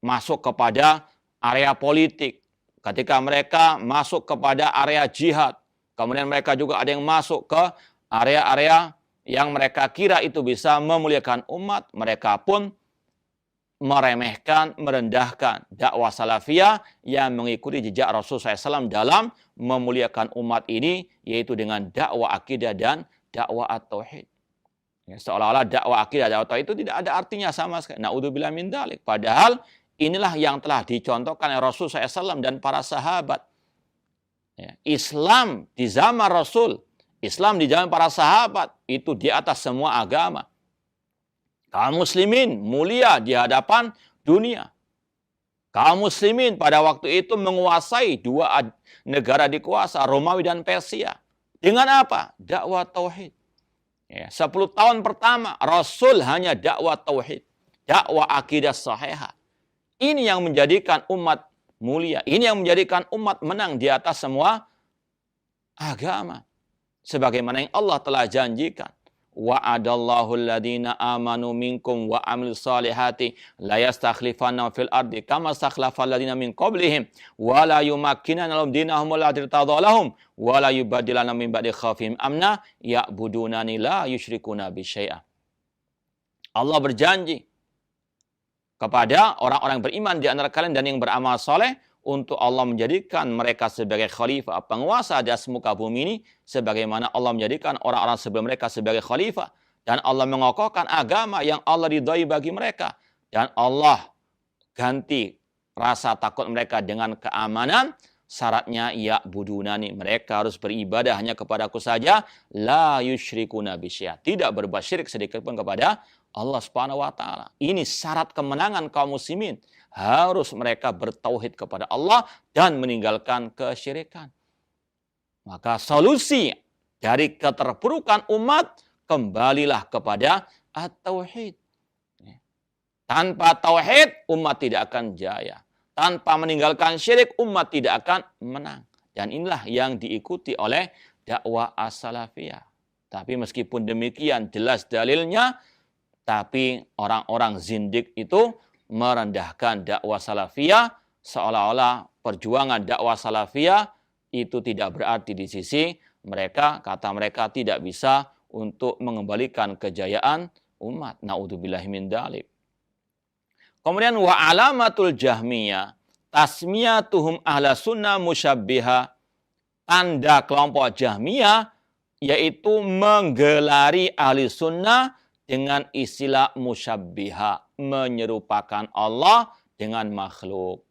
masuk kepada area politik. Ketika mereka masuk kepada area jihad, kemudian mereka juga ada yang masuk ke area-area yang mereka kira itu bisa memuliakan umat, mereka pun meremehkan, merendahkan dakwah salafiyah yang mengikuti jejak Rasulullah SAW dalam memuliakan umat ini, yaitu dengan dakwah akidah dan dakwah at-tauhid. Ya, seolah-olah dakwah akidah dan dakwah itu tidak ada artinya sama sekali. Naudzubillah min dzalik. Padahal inilah yang telah dicontohkan oleh Rasulullah SAW dan para sahabat. Ya, Islam di zaman Rasul, Islam di zaman para sahabat itu di atas semua agama. Kaum muslimin mulia di hadapan dunia. Kaum muslimin pada waktu itu menguasai dua negara dikuasa, Romawi dan Persia. Dengan apa? Dakwah tauhid. Ya, 10 tahun pertama Rasul hanya dakwah tauhid, dakwah akidah shahihah. Ini yang menjadikan umat mulia. Ini yang menjadikan umat menang di atas semua agama. Sebagaimana yang Allah telah janjikan. Wa'adallahu alladhina amanu minkum wa amilus salihati la yastakhlifanna fil ardi kama stakhlafa alladhina min qablihim wa la yumakkinana lahum dinahum alladhi irtadha lahum wa la yubaddilana min ba'di khawfihim amna ya'budunani la yusyrikuna bi syai'a. Allah berjanji kepada orang-orang beriman di antara kalian dan yang beramal saleh untuk Allah menjadikan mereka sebagai khalifah, penguasa di atas muka bumi ini, sebagaimana Allah menjadikan orang-orang sebelum mereka sebagai khalifah. Dan Allah mengokohkan agama yang Allah ridhai bagi mereka. Dan Allah ganti rasa takut mereka dengan keamanan. Syaratnya ya'budunani, mereka harus beribadah hanya kepadaku saja, la yusyrikuna bisyai'a, tidak berbuat syirik sedikit pun kepada Allah Subhanahu wa taala. Ini syarat kemenangan kaum muslimin. Harus mereka bertauhid kepada Allah dan meninggalkan kesyirikan. Maka solusi dari keterpurukan umat, kembalilah kepada at-tauhid. Tanpa tauhid, umat tidak akan jaya. Tanpa meninggalkan syirik, umat tidak akan menang. Dan inilah yang diikuti oleh dakwah as-salafiyah. Tapi meskipun demikian jelas dalilnya, tapi orang-orang zindik itu merendahkan dakwah salafiyah, seolah-olah perjuangan dakwah salafiyah itu tidak berarti di sisi mereka, kata mereka tidak bisa untuk mengembalikan kejayaan umat. Naudzubillahi min dzalik. Kemudian wa alamatul jahmiyah tasmiyatuhum ahla sunnah musyabbiha. Tanda kelompok jahmiyah yaitu menggelari ahli sunnah dengan istilah musyabbiha, menyerupakan Allah dengan makhluk.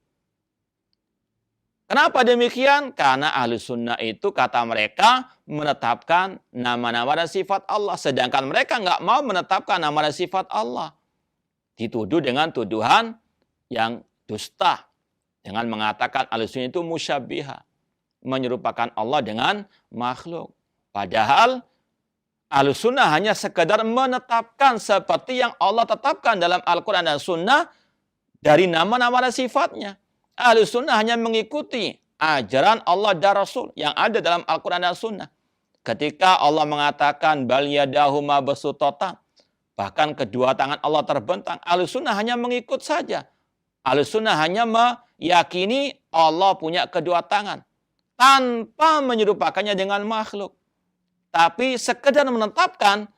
Kenapa demikian? Karena ahli sunnah itu kata mereka menetapkan nama-nama dan sifat Allah. Sedangkan mereka nggak mau menetapkan nama dan sifat Allah. Dituduh dengan tuduhan yang dusta. Dengan mengatakan ahli sunnah itu musyabbiha. Menyerupakan Allah dengan makhluk. Padahal ahli sunnah hanya sekedar menetapkan seperti yang Allah tetapkan dalam Al-Quran dan Sunnah dari nama-nama dan sifatnya. Ahli sunnah hanya mengikuti ajaran Allah dan Rasul yang ada dalam Al-Quran dan Sunnah. Ketika Allah mengatakan bal yadahu mabsutatan, bahkan kedua tangan Allah terbentang, ahli sunnah hanya mengikut saja. Ahli sunnah hanya meyakini Allah punya kedua tangan tanpa menyerupakannya dengan makhluk. Tapi sekedar menetapkan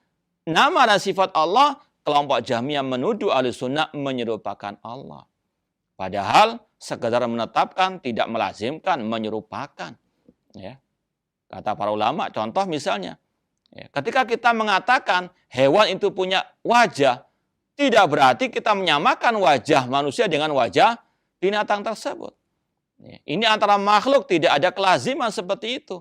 nama dan sifat Allah, kelompok Jahmiyah menuduh ahli sunnah menyerupakan Allah. Padahal sekedar menetapkan tidak melazimkan menyerupakan. Ya. Kata para ulama, contoh misalnya, ya, ketika kita mengatakan hewan itu punya wajah, tidak berarti kita menyamakan wajah manusia dengan wajah binatang tersebut. Ya. Ini antara makhluk tidak ada kelaziman seperti itu.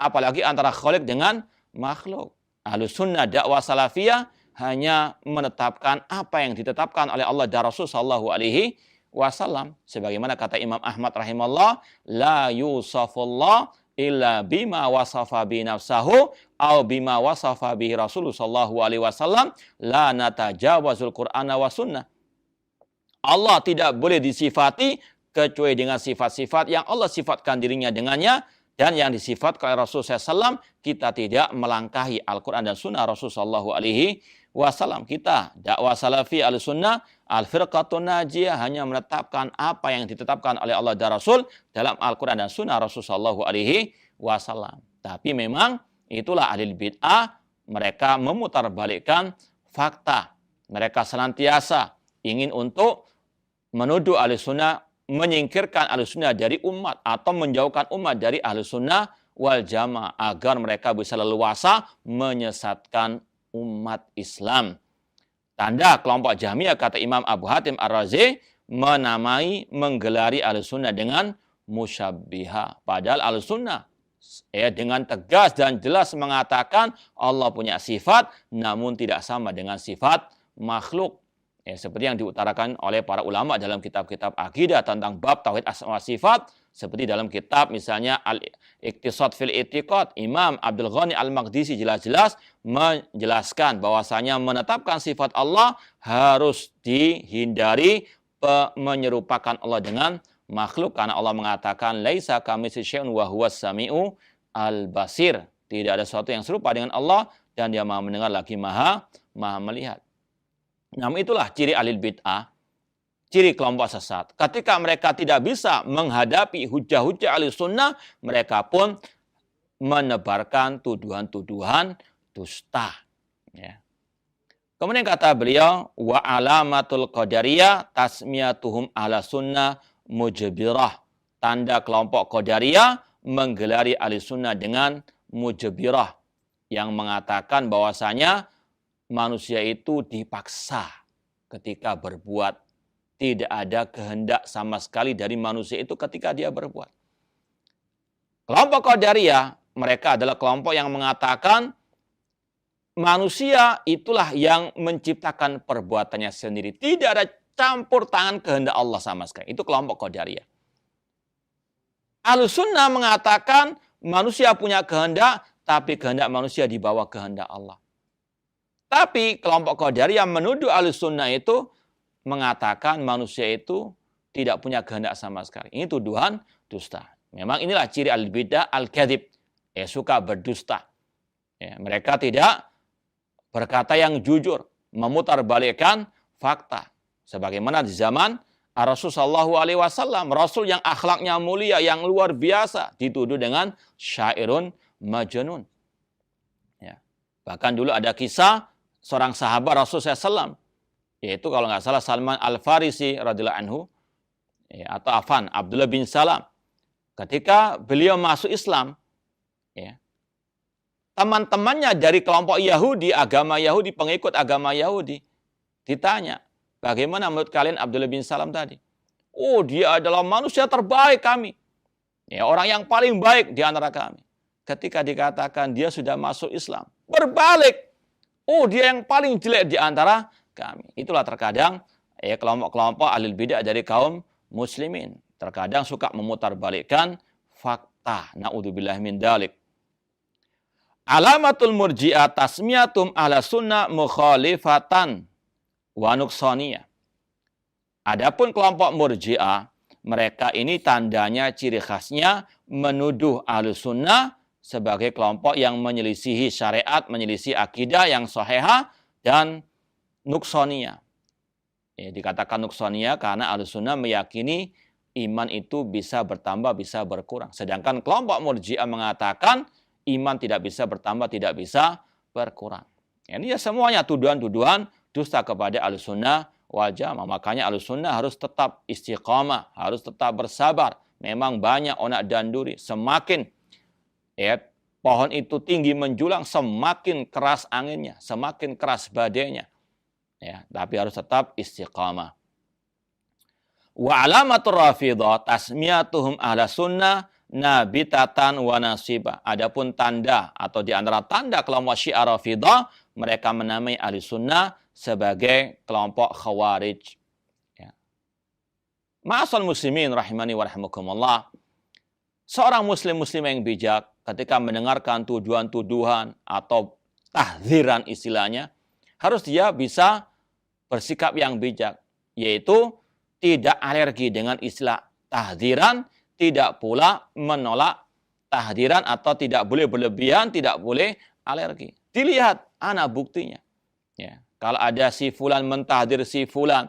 Apalagi antara khalik dengan makhluk. Ahlus sunnah dakwah salafiyah hanya menetapkan apa yang ditetapkan oleh Allah dan Rasul sallallahu alaihi wasallam. Sebagaimana kata Imam Ahmad rahimahullah, la yusafullah illa bima wasafa bi nafsahu au bima wasafa bihi Rasulullah sallallahu alaihi wasallam, la natajawazul Qur'ana wa sunnah. Allah tidak boleh disifati kecuali dengan sifat-sifat yang Allah sifatkan dirinya dengannya. Dan yang disifatkan oleh Rasulullah SAW, kita tidak melangkahi Al-Quran dan Sunnah Rasulullah SAW. Kita dakwah salafi al-sunnah, al-firqatun najiyah hanya menetapkan apa yang ditetapkan oleh Allah dan Rasul dalam Al-Quran dan Sunnah Rasulullah SAW. Tapi memang itulah ahli bid'ah, mereka memutarbalikkan fakta. Mereka senantiasa ingin untuk menuduh ahli sunnah, menyingkirkan ahli sunnah dari umat atau menjauhkan umat dari ahli sunnah wal jamaah agar mereka bisa leluasa menyesatkan umat Islam. Tanda kelompok Jahmiyah, kata Imam Abu Hatim Ar-Razi, menggelari ahli sunnah dengan musyabbiha. Padahal ahli sunnah dengan tegas dan jelas mengatakan Allah punya sifat namun tidak sama dengan sifat makhluk. Seperti yang diutarakan oleh para ulama dalam kitab-kitab akidah tentang bab tauhid asma wa sifat, seperti dalam kitab misalnya Al-Iqtisad fil I'tiqad, Imam Abdul Ghani Al-Maqdisi jelas-jelas menjelaskan bahwasanya menetapkan sifat Allah harus dihindari menyerupakan Allah dengan makhluk, karena Allah mengatakan laisa kamitslihi syai'un wa huwas samiu al-basir. Tidak ada sesuatu yang serupa dengan Allah dan Dia Maha mendengar lagi Maha melihat. Namun itulah ciri ahli bid'ah, ciri kelompok sesat. Ketika mereka tidak bisa menghadapi hujah-hujah ahli sunnah, mereka pun menebarkan tuduhan-tuduhan dusta. Ya. Kemudian kata beliau, wa alamatul qadariyah tasmiyatuhum ala sunnah mujbirah. Tanda kelompok qadariyah menggelari ahli sunnah dengan mujbirah, yang mengatakan bahwasanya manusia itu dipaksa ketika berbuat. Tidak ada kehendak sama sekali dari manusia itu ketika dia berbuat. Kelompok Qadariyah, mereka adalah kelompok yang mengatakan manusia itulah yang menciptakan perbuatannya sendiri. Tidak ada campur tangan kehendak Allah sama sekali. Itu kelompok Qadariyah. Ahlus sunnah mengatakan manusia punya kehendak, tapi kehendak manusia di bawah kehendak Allah. Tapi kelompok Qadariyah menuduh ahli sunnah itu mengatakan manusia itu tidak punya kehendak sama sekali. Ini tuduhan dusta. Memang inilah ciri ahli bid'ah al-kadzib. Suka berdusta. Mereka tidak berkata yang jujur, memutarbalikkan fakta. Sebagaimana di zaman Rasulullah SAW, Rasul yang akhlaknya mulia, yang luar biasa, dituduh dengan syairun majnun. Bahkan dulu ada kisah seorang sahabat Rasulullah SAW, yaitu kalau nggak salah Salman Al-Farisi radhiyallahu anhu, atau Abdullah bin Salam. Ketika beliau masuk Islam, teman-temannya dari kelompok Yahudi, agama Yahudi, pengikut agama Yahudi, ditanya, bagaimana menurut kalian Abdullah bin Salam tadi? Oh, dia adalah manusia terbaik kami. Ya, orang yang paling baik di antara kami. Ketika dikatakan dia sudah masuk Islam, berbalik. Oh, dia yang paling jelek di antara kami. Itulah terkadang kelompok-kelompok ahlul bidah dari kaum muslimin. Terkadang suka memutarbalikkan fakta. Na'udzubillah min dalik. Alamatul murji'ah tasmiyatum ahla sunnah mukhalifatan wa nuqsaniyah. Adapun kelompok murji'ah, mereka ini tandanya, ciri khasnya menuduh ahlu sunnah sebagai kelompok yang menyelisihi syariat, menyelisih akidah yang sahihah dan nuqsaniyah. Dikatakan nuqsaniyah karena ahlu sunnah meyakini iman itu bisa bertambah, bisa berkurang. Sedangkan kelompok murji'ah mengatakan iman tidak bisa bertambah, tidak bisa berkurang. Ini ya semuanya tuduhan-tuduhan dusta kepada ahlu sunnah wal jamaah. Makanya ahlu sunnah harus tetap istiqamah, harus tetap bersabar. Memang banyak onak dan duri. Semakin pohon itu tinggi menjulang, semakin keras anginnya, semakin keras badainya. Tapi harus tetap istiqamah. Wa alamatur rafidah tasmiyatuhum ahla sunnah nabitatan wa nasibah. Adapun tanda atau di antara tanda kelompok Syiah Rafidah, mereka menamai ahli sunnah sebagai kelompok khawarij. Ma'asal muslimin rahimani wa rahimakumullah. Seorang muslim-muslim yang bijak ketika mendengarkan tuduhan-tuduhan atau tahziran istilahnya, harus dia bisa bersikap yang bijak, yaitu tidak alergi dengan istilah tahziran, tidak pula menolak tahdiran atau tidak boleh berlebihan, tidak boleh alergi. Dilihat anak buktinya. Kalau ada si fulan mentahdir si fulan,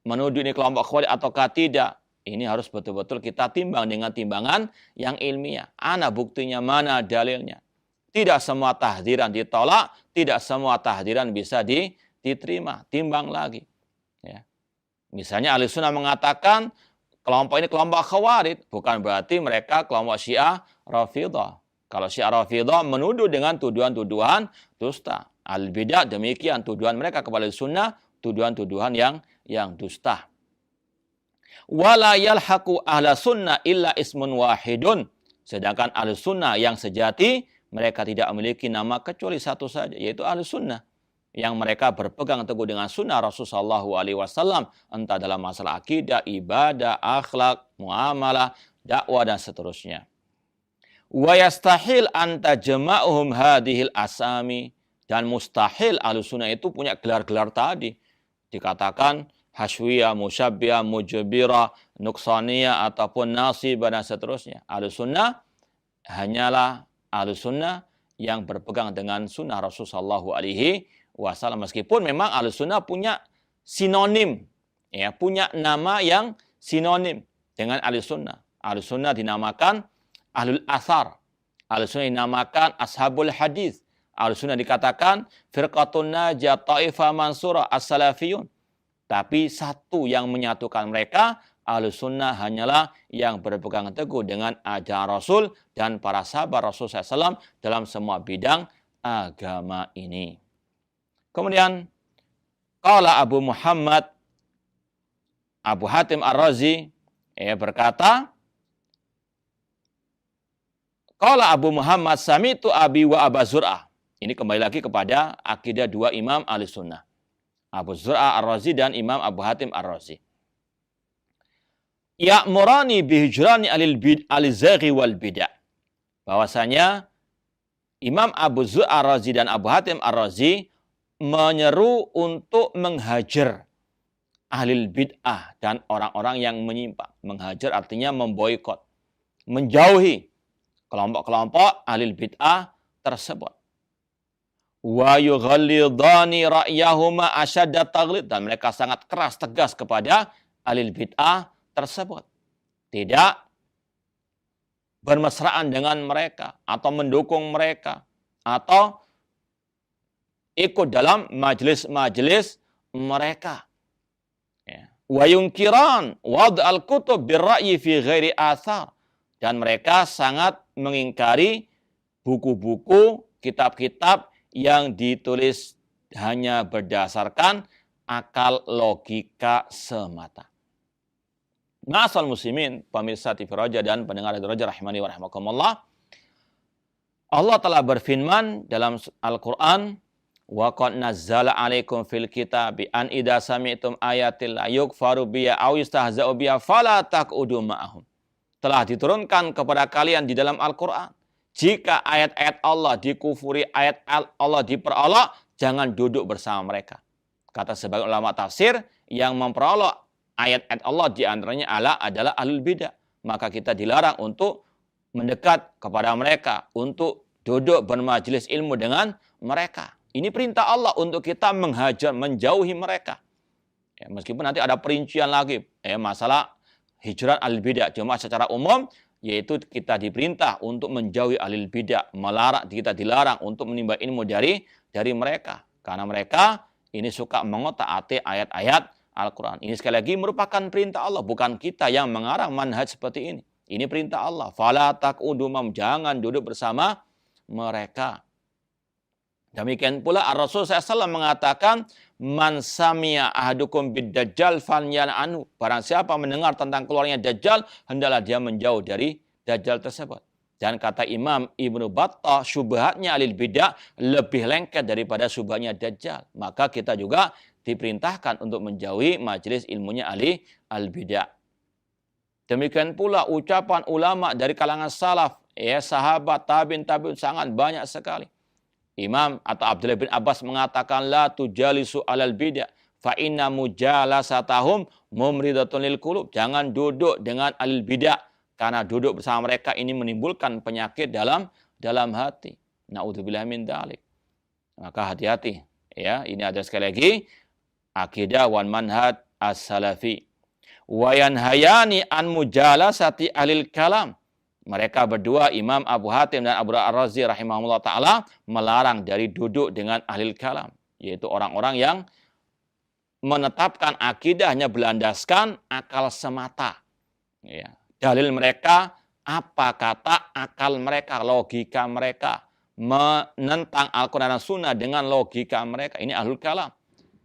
menuduh ini kelompok khawarij ataukah tidak, ini harus betul-betul kita timbang dengan timbangan yang ilmiah. Anak buktinya, mana dalilnya. Tidak semua tahdiran ditolak, tidak semua tahdiran bisa diterima. Timbang lagi. Misalnya ahli sunnah mengatakan kelompok ini kelompok khawarij, bukan berarti mereka kelompok Syiah Rafidah. Kalau Syiah Rafidah menuduh dengan tuduhan-tuduhan dusta. Al-bidah demikian, tuduhan mereka kepada sunnah, tuduhan-tuduhan yang dusta. Wala yalhaqu ahla sunnah illa ismun wahidun. Sedangkan ahli sunnah yang sejati, mereka tidak memiliki nama kecuali satu saja, yaitu ahli sunnah. Yang mereka berpegang teguh dengan sunnah Rasulullah SAW, entah dalam masalah akidah, ibadah, akhlak, muamalah, dakwah, dan seterusnya. Wa yastahil anta jama'uhum hadhil asami. Dan mustahil ahlu sunnah itu punya gelar-gelar tadi. Dikatakan hasyawiyah, musyabbihah, mujabirah, nuqsaniyah, ataupun nasibah, dan seterusnya. Ahlu sunnah hanyalah ahlu sunnah yang berpegang dengan sunnah Rasulullah SAW. Meskipun memang ahlu sunnah punya sinonim, punya nama yang sinonim dengan ahlu sunnah. Ahlu sunnah dinamakan ahlul athar, ahlu sunnah dinamakan ashabul hadis, ahlu sunnah dikatakan firqatun najah ta'ifah mansurah as-salafiyun. Tapi satu yang menyatukan mereka, ahlu sunnah hanyalah yang berpegang teguh dengan ajaran Rasul dan para sahabat Rasul SAW dalam semua bidang agama ini. Kemudian, qala Abu Muhammad Abu Hatim Ar-Razi berkata, qala Abu Muhammad sami'tu abi wa Aba Zur'ah. Ini kembali lagi kepada akidah dua imam ahli sunnah, Abu Zur'ah Ar-Razi dan Imam Abu Hatim Ar-Razi. Ya'murani bihijrani al-zaghi wal bid'ah. Bahwasanya Imam Abu Zur'ah Ar-Razi dan Abu Hatim Ar-Razi menyeru untuk menghajar ahli bid'ah dan orang-orang yang menyimpang. Menghajar artinya memboikot, menjauhi kelompok-kelompok ahli bid'ah tersebut. Wa yughallidani ra'yahuma asyadda taghlid, dan mereka sangat keras tegas kepada ahli bid'ah tersebut. Tidak bermesraan dengan mereka atau mendukung mereka atau ikut dalam majelis-majelis mereka. Wa yunkiran wad al-kutub birra'yi fi ghairi athar, dan mereka sangat mengingkari buku-buku, kitab-kitab yang ditulis hanya berdasarkan akal logika semata. Ma'asal muslimin, pemirsa TV Roja dan pendengar Radio Roja rahimani wa rahimakumullah. Allah telah berfirman dalam Al-Qur'an, wa qad nazzala 'alaikum fil kitabi an idza sami'tum ayatil la yukfaru biha aw yustahza'u biha fala taq'udu ma'ahum. Telah diturunkan kepada kalian di dalam Al-Qur'an, jika ayat-ayat Allah dikufuri, ayat Allah diperolok, jangan duduk bersama mereka. Kata sebagian ulama tafsir, yang memperolok ayat-ayat Allah di antaranya adalah ahlul bidah. Maka kita dilarang untuk mendekat kepada mereka, untuk duduk bermajelis ilmu dengan mereka. Ini perintah Allah untuk kita menjauhi mereka. Ya, meskipun nanti ada perincian lagi masalah hijrah ahlul bidah. Cuma secara umum, yaitu kita diperintah untuk menjauhi ahlul bidah, kita dilarang untuk menimba ilmu dari mereka. Karena mereka ini suka mengotak-atik ayat-ayat Al-Quran. Ini sekali lagi merupakan perintah Allah. Bukan kita yang mengarang manhaj seperti ini. Ini perintah Allah. Fala taq'udu ma'ahum, jangan duduk bersama mereka. Demikian pula Rasul SAW mengatakan, man sami'a ahadukum bid-dajjal falyan'anhu. Barang siapa mendengar tentang keluarnya Dajjal, hendaklah dia menjauh dari Dajjal tersebut. Dan kata Imam Ibnu Battah, syubhatnya alil bidah lebih lengket daripada syubhatnya Dajjal. Maka kita juga diperintahkan untuk menjauhi majelis ilmunya ahli al-bidah. Demikian pula ucapan ulama dari kalangan salaf, sahabat, tabi'in sangat banyak sekali. Imam atau Abdullah bin Abbas mengatakan, la tujalisu alal bidah fa inna mujalasatahum mumridatun lil qulub. Jangan duduk dengan ahli bidah, karena duduk bersama mereka ini menimbulkan penyakit dalam hati. Na'udzubillah min dzalik. Maka hati-hati. Ya, ini ada sekali lagi akidah wan manhaj as-salafi. Wa yanhayani an mujalasati ahlil kalam. Mereka berdua, Imam Abu Hatim dan Abu Ar-Razi rahimahullah ta'ala, melarang dari duduk dengan ahlil kalam. Yaitu orang-orang yang menetapkan akidahnya berlandaskan akal semata. Ya. Dalil mereka, apa kata akal mereka, logika mereka. Menentang Al-Quran dan Sunnah dengan logika mereka. Ini ahlul kalam.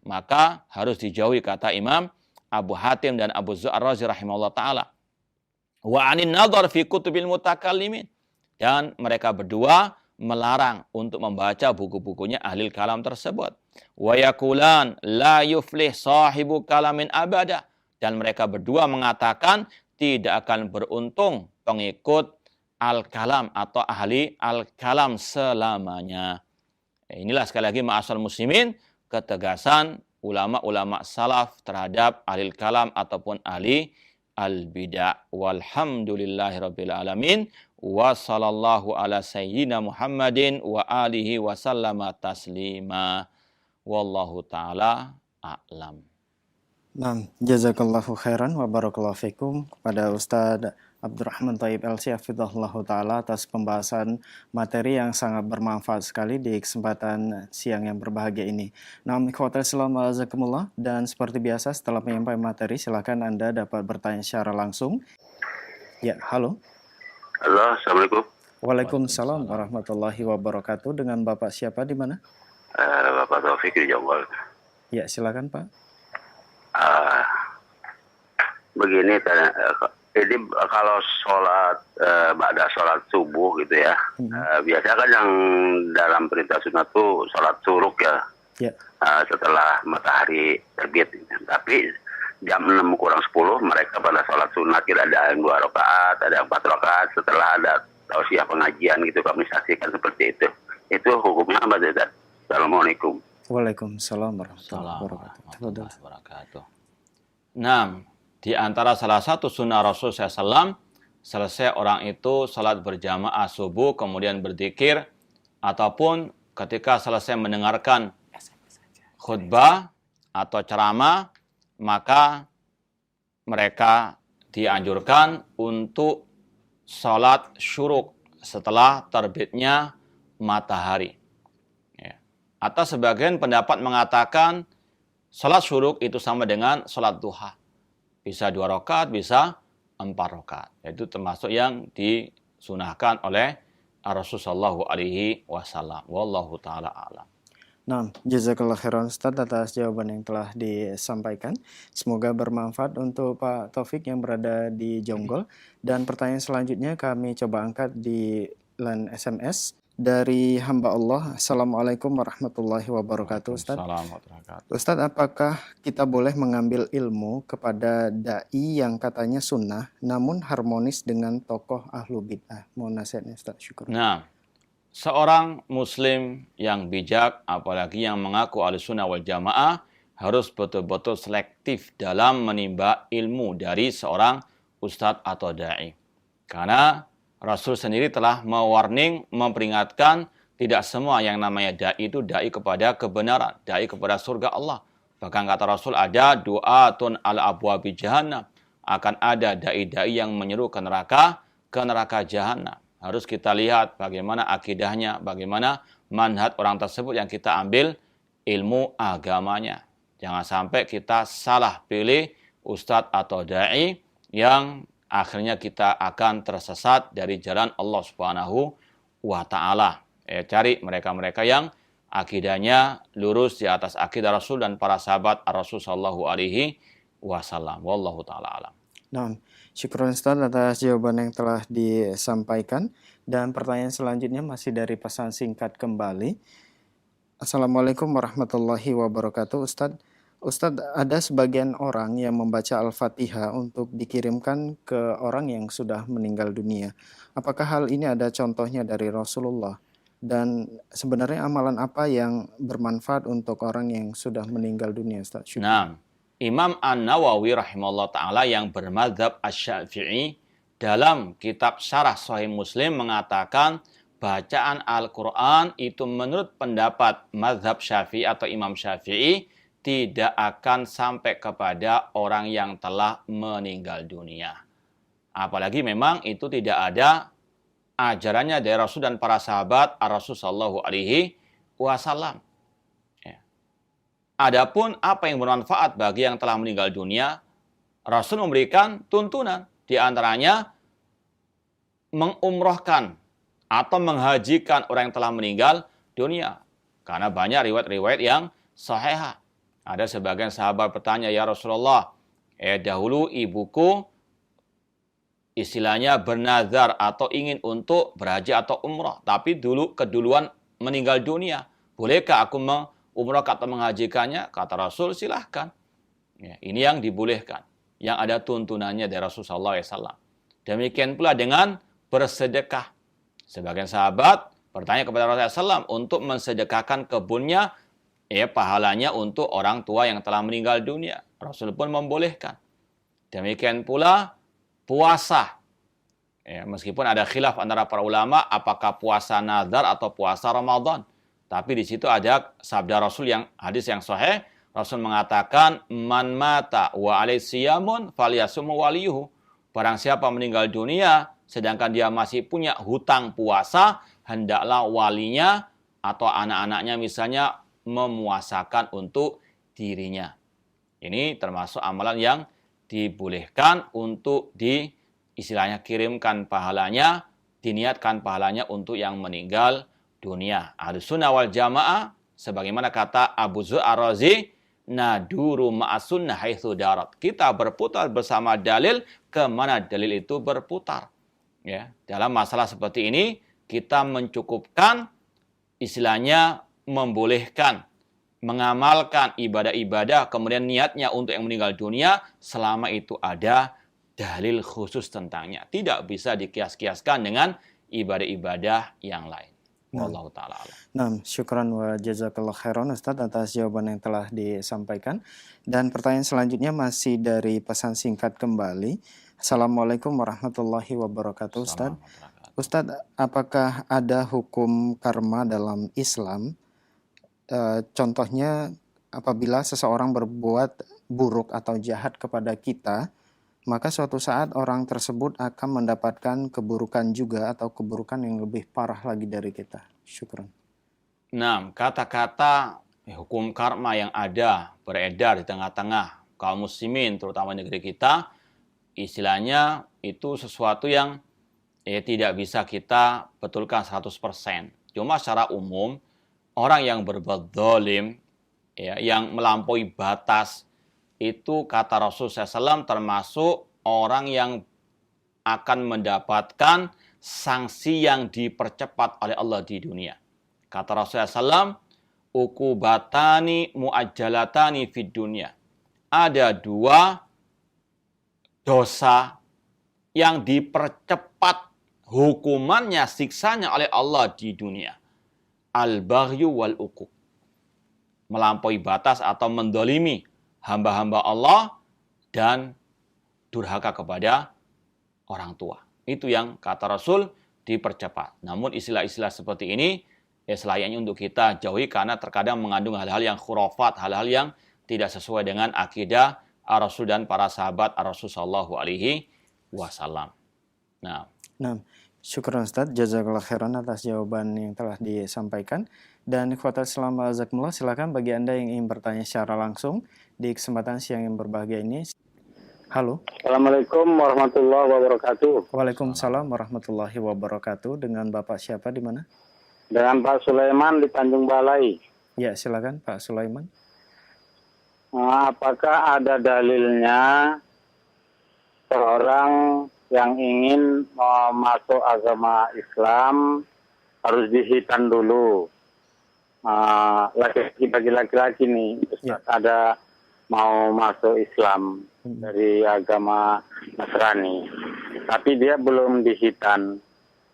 Maka harus dijauhi, kata Imam Abu Hatim dan Abu Ar-Razi rahimahullah ta'ala. Wa anin nadhar fi kutubil mutakallimin. Dan mereka berdua melarang untuk membaca buku-bukunya ahlil kalam tersebut. Wa yakulan la yuflih sahibu kalamin abada. Dan mereka berdua mengatakan tidak akan beruntung pengikut al-kalam atau ahli al-kalam selamanya. Inilah sekali lagi ma'asal muslimin, ketegasan ulama-ulama salaf terhadap ahli kalam ataupun ahli al-bidah. Walhamdulillahirabbil alamin wa sallallahu ala sayyidina Muhammadin wa alihi wa sallama taslima. Wallahu taala a'lam. Nah, jazakallahu khairan wa barakallahu fikum kepada Ustadz Abdurrahman Thayyib LC hafizahullahu ta'ala atas pembahasan materi yang sangat bermanfaat sekali di kesempatan siang yang berbahagia ini. Nah, ikhwatal Islam azakumullah, dan seperti biasa setelah menyampaikan materi silakan Anda dapat bertanya secara langsung. Ya, halo. Halo, Assalamualaikum. Waalaikumsalam warahmatullahi wabarakatuh. Dengan Bapak siapa di mana? Bapak Taufik di Jawa. Ya, silakan Pak. Begini, jadi kalau sholat ba'da sholat subuh gitu ya, biasanya kan yang dalam perintah sunnah tuh sholat suruk ya, setelah matahari terbit. Tapi jam 6 kurang 10 mereka pada sholat sunnah, kira ada yang 2 rakaat, ada yang 4 rakaat, setelah ada tausiah pengajian gitu, kami saksikan seperti itu. Itu hukumnya apa, Ustaz? Assalamualaikum. Waalaikumsalam warahmatullahi wabarakatuh. Nah, di antara salah satu sunnah Rasul SAW, selesai orang itu salat berjamaah subuh, kemudian berzikir, ataupun ketika selesai mendengarkan khutbah atau ceramah, maka mereka dianjurkan untuk salat syuruk setelah terbitnya matahari. Atau sebagian pendapat mengatakan salat syuruk itu sama dengan salat duha. Bisa 2 rakaat, bisa 4 rakaat. Itu termasuk yang disunahkan oleh Rasulullah SAW. Wallahu ta'ala alam. Nah, jazakallah khairan Ustaz atas jawaban yang telah disampaikan. Semoga bermanfaat untuk Pak Taufik yang berada di Jonggol. Dan pertanyaan selanjutnya kami coba angkat di line SMS dari hamba Allah. Assalamualaikum warahmatullahi wabarakatuh Ustaz. Waalaikumsalam warahmatullahi wabarakatuh. Ustaz, apakah kita boleh mengambil ilmu kepada da'i yang katanya sunnah namun harmonis dengan tokoh ahlu bid'ah? Mohon nasihatnya Ustaz, syukur. Nah, seorang muslim yang bijak, apalagi yang mengaku ahlussunnah wal jamaah, harus betul-betul selektif dalam menimba ilmu dari seorang ustadz atau da'i. Karena Rasul sendiri telah mewarning, memperingatkan, tidak semua yang namanya da'i itu da'i kepada kebenaran, da'i kepada surga Allah. Bahkan kata Rasul ada du'atun ala abwabi jahannam. Akan ada da'i-da'i yang menyeru ke neraka jahannam. Harus kita lihat bagaimana akidahnya, bagaimana manhaj orang tersebut yang kita ambil ilmu agamanya. Jangan sampai kita salah pilih ustadz atau da'i yang akhirnya kita akan tersesat dari jalan Allah Subhanahu wa Ta'ala. Cari mereka-mereka yang akidahnya lurus di atas akidah Rasul dan para sahabat Rasul sallallahu alaihi wasallam. Wallahu ta'ala alam. Nah, syukur Ustaz atas jawaban yang telah disampaikan. Dan pertanyaan selanjutnya masih dari pesan singkat kembali. Assalamualaikum warahmatullahi wabarakatuh Ustaz. Ustaz, ada sebagian orang yang membaca Al-Fatihah untuk dikirimkan ke orang yang sudah meninggal dunia. Apakah hal ini ada contohnya dari Rasulullah? Dan sebenarnya amalan apa yang bermanfaat untuk orang yang sudah meninggal dunia Ustaz? Syukur. Nah, Imam An-Nawawi rahimahullah ta'ala yang bermadzhab Asy-Syafi'i dalam kitab Syarah Sahih Muslim mengatakan bacaan Al-Quran itu menurut pendapat mazhab Syafi'i atau Imam Syafi'i tidak akan sampai kepada orang yang telah meninggal dunia. Apalagi memang itu tidak ada ajarannya dari Rasul dan para sahabat Rasul sallallahu alaihi wasallam. Adapun apa yang bermanfaat bagi yang telah meninggal dunia, Rasul memberikan tuntunan. Di antaranya mengumrohkan atau menghajikan orang yang telah meninggal dunia. Karena banyak riwayat-riwayat yang sahihah. Ada sebagian sahabat bertanya, ya Rasulullah, dahulu ibuku istilahnya bernazar atau ingin untuk berhaji atau umrah. Tapi keduluan meninggal dunia. Bolehkah aku umrah atau menghajikannya? Kata Rasul, silahkan. Ya, ini yang dibolehkan. Yang ada tuntunannya dari Rasulullah SAW. Demikian pula dengan bersedekah. Sebagian sahabat bertanya kepada Rasulullah SAW untuk mensedekahkan kebunnya, pahalanya untuk orang tua yang telah meninggal dunia. Rasul pun membolehkan. Demikian pula puasa. Meskipun ada khilaf antara para ulama, apakah puasa nazar atau puasa Ramadan. Tapi di situ ada sabda Rasul yang hadis yang sahih. Rasul mengatakan, man mata wa alaihi siyamun falyasum waliyuhu. Barang siapa meninggal dunia, sedangkan dia masih punya hutang puasa, hendaklah walinya atau anak-anaknya misalnya memuasakan untuk dirinya. Ini termasuk amalan yang dibolehkan untuk istilahnya kirimkan pahalanya, diniatkan pahalanya untuk yang meninggal dunia. Ahlussunnah wal jamaah, sebagaimana kata Abu Zur Ar-Razi, naduru ma'asunnah haitsu darat. Kita berputar bersama dalil kemana dalil itu berputar. Ya, dalam masalah seperti ini kita mencukupkan istilahnya membolehkan mengamalkan ibadah-ibadah kemudian niatnya untuk yang meninggal dunia selama itu ada dalil khusus tentangnya. Tidak bisa dikias-kiaskan dengan ibadah-ibadah yang lain. Wallahu ta'ala alam. Nah, syukran wa jazakallah khairan Ustaz atas jawaban yang telah disampaikan. Dan pertanyaan selanjutnya masih dari pesan singkat kembali. Assalamualaikum warahmatullahi wabarakatuh Ustaz. Ustaz, apakah ada hukum karma dalam Islam? Contohnya apabila seseorang berbuat buruk atau jahat kepada kita, maka suatu saat orang tersebut akan mendapatkan keburukan juga atau keburukan yang lebih parah lagi dari kita. Syukran. Nah, kata-kata hukum karma yang ada beredar di tengah-tengah kaum muslimin, terutama negeri kita, istilahnya itu sesuatu yang tidak bisa kita betulkan 100%. Cuma secara umum, orang yang berbuat zalim, ya, yang melampaui batas, itu kata Rasulullah SAW termasuk orang yang akan mendapatkan sanksi yang dipercepat oleh Allah di dunia. Kata Rasulullah SAW, uqubatani muajjalatani fid dunya. Ada dua dosa yang dipercepat hukumannya, siksanya oleh Allah di dunia. Al-baghyu wal uquq. Melampaui batas atau mendolimi hamba-hamba Allah dan durhaka kepada orang tua. Itu yang kata Rasul dipercepat. Namun istilah-istilah seperti ini selayaknya untuk kita jauhi karena terkadang mengandung hal-hal yang khurafat, hal-hal yang tidak sesuai dengan akidah Rasul dan para sahabat Rasul sallallahu alaihi wasallam. Nah, syukur Ustaz, jazakallah khairan atas jawaban yang telah disampaikan. Dan ikhwatal Islam azakumullah, silakan bagi Anda yang ingin bertanya secara langsung di kesempatan siang yang berbahagia ini. Halo. Assalamualaikum warahmatullahi wabarakatuh. Waalaikumsalam warahmatullahi wabarakatuh. Dengan Bapak siapa di mana? Dengan Pak Sulaiman di Tanjung Balai. Ya, silakan Pak Sulaiman. Apakah ada dalilnya seorang yang ingin masuk agama Islam harus dihitan dulu? Laki-laki bagi laki-laki nih, Ustaz, ada mau masuk Islam dari agama Nasrani, tapi dia belum dihitan.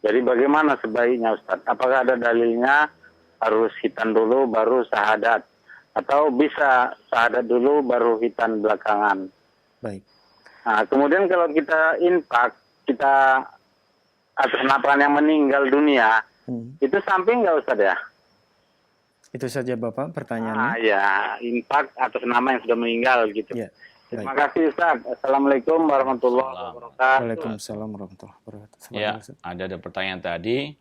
Jadi bagaimana sebaiknya, Ustaz? Apakah ada dalilnya harus hitan dulu baru syahadat? Atau bisa syahadat dulu baru hitan belakangan? Baik. Nah, kemudian kalau kita infak, kita atas nama yang meninggal dunia, itu samping nggak, Ustaz ya? Itu saja Bapak pertanyaannya. Ya, infak atas nama yang sudah meninggal gitu. Ya. Terima kasih Ustaz. Assalamualaikum warahmatullahi wabarakatuh. Waalaikumsalam warahmatullahi wabarakatuh. Ya, ada pertanyaan tadi.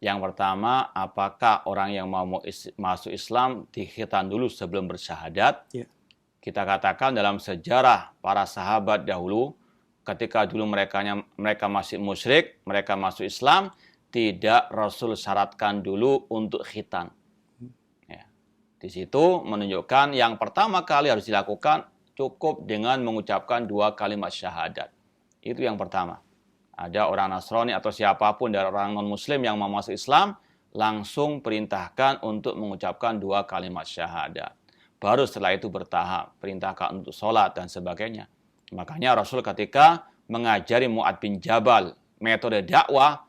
Yang pertama, apakah orang yang mau masuk Islam dikhitan dulu sebelum bersyahadat? Ya. Kita katakan dalam sejarah para sahabat dahulu, ketika dulu mereka masih musyrik, mereka masuk Islam, tidak Rasul syaratkan dulu untuk khitan. Ya. Di situ menunjukkan yang pertama kali harus dilakukan cukup dengan mengucapkan 2 kalimat syahadat. Itu yang pertama. Ada orang Nasrani atau siapapun dari orang non-muslim yang mau masuk Islam, langsung perintahkan untuk mengucapkan 2 kalimat syahadat. Baru setelah itu bertahap, perintahkan untuk sholat dan sebagainya. Makanya Rasul ketika mengajari Mu'adz bin Jabal metode dakwah,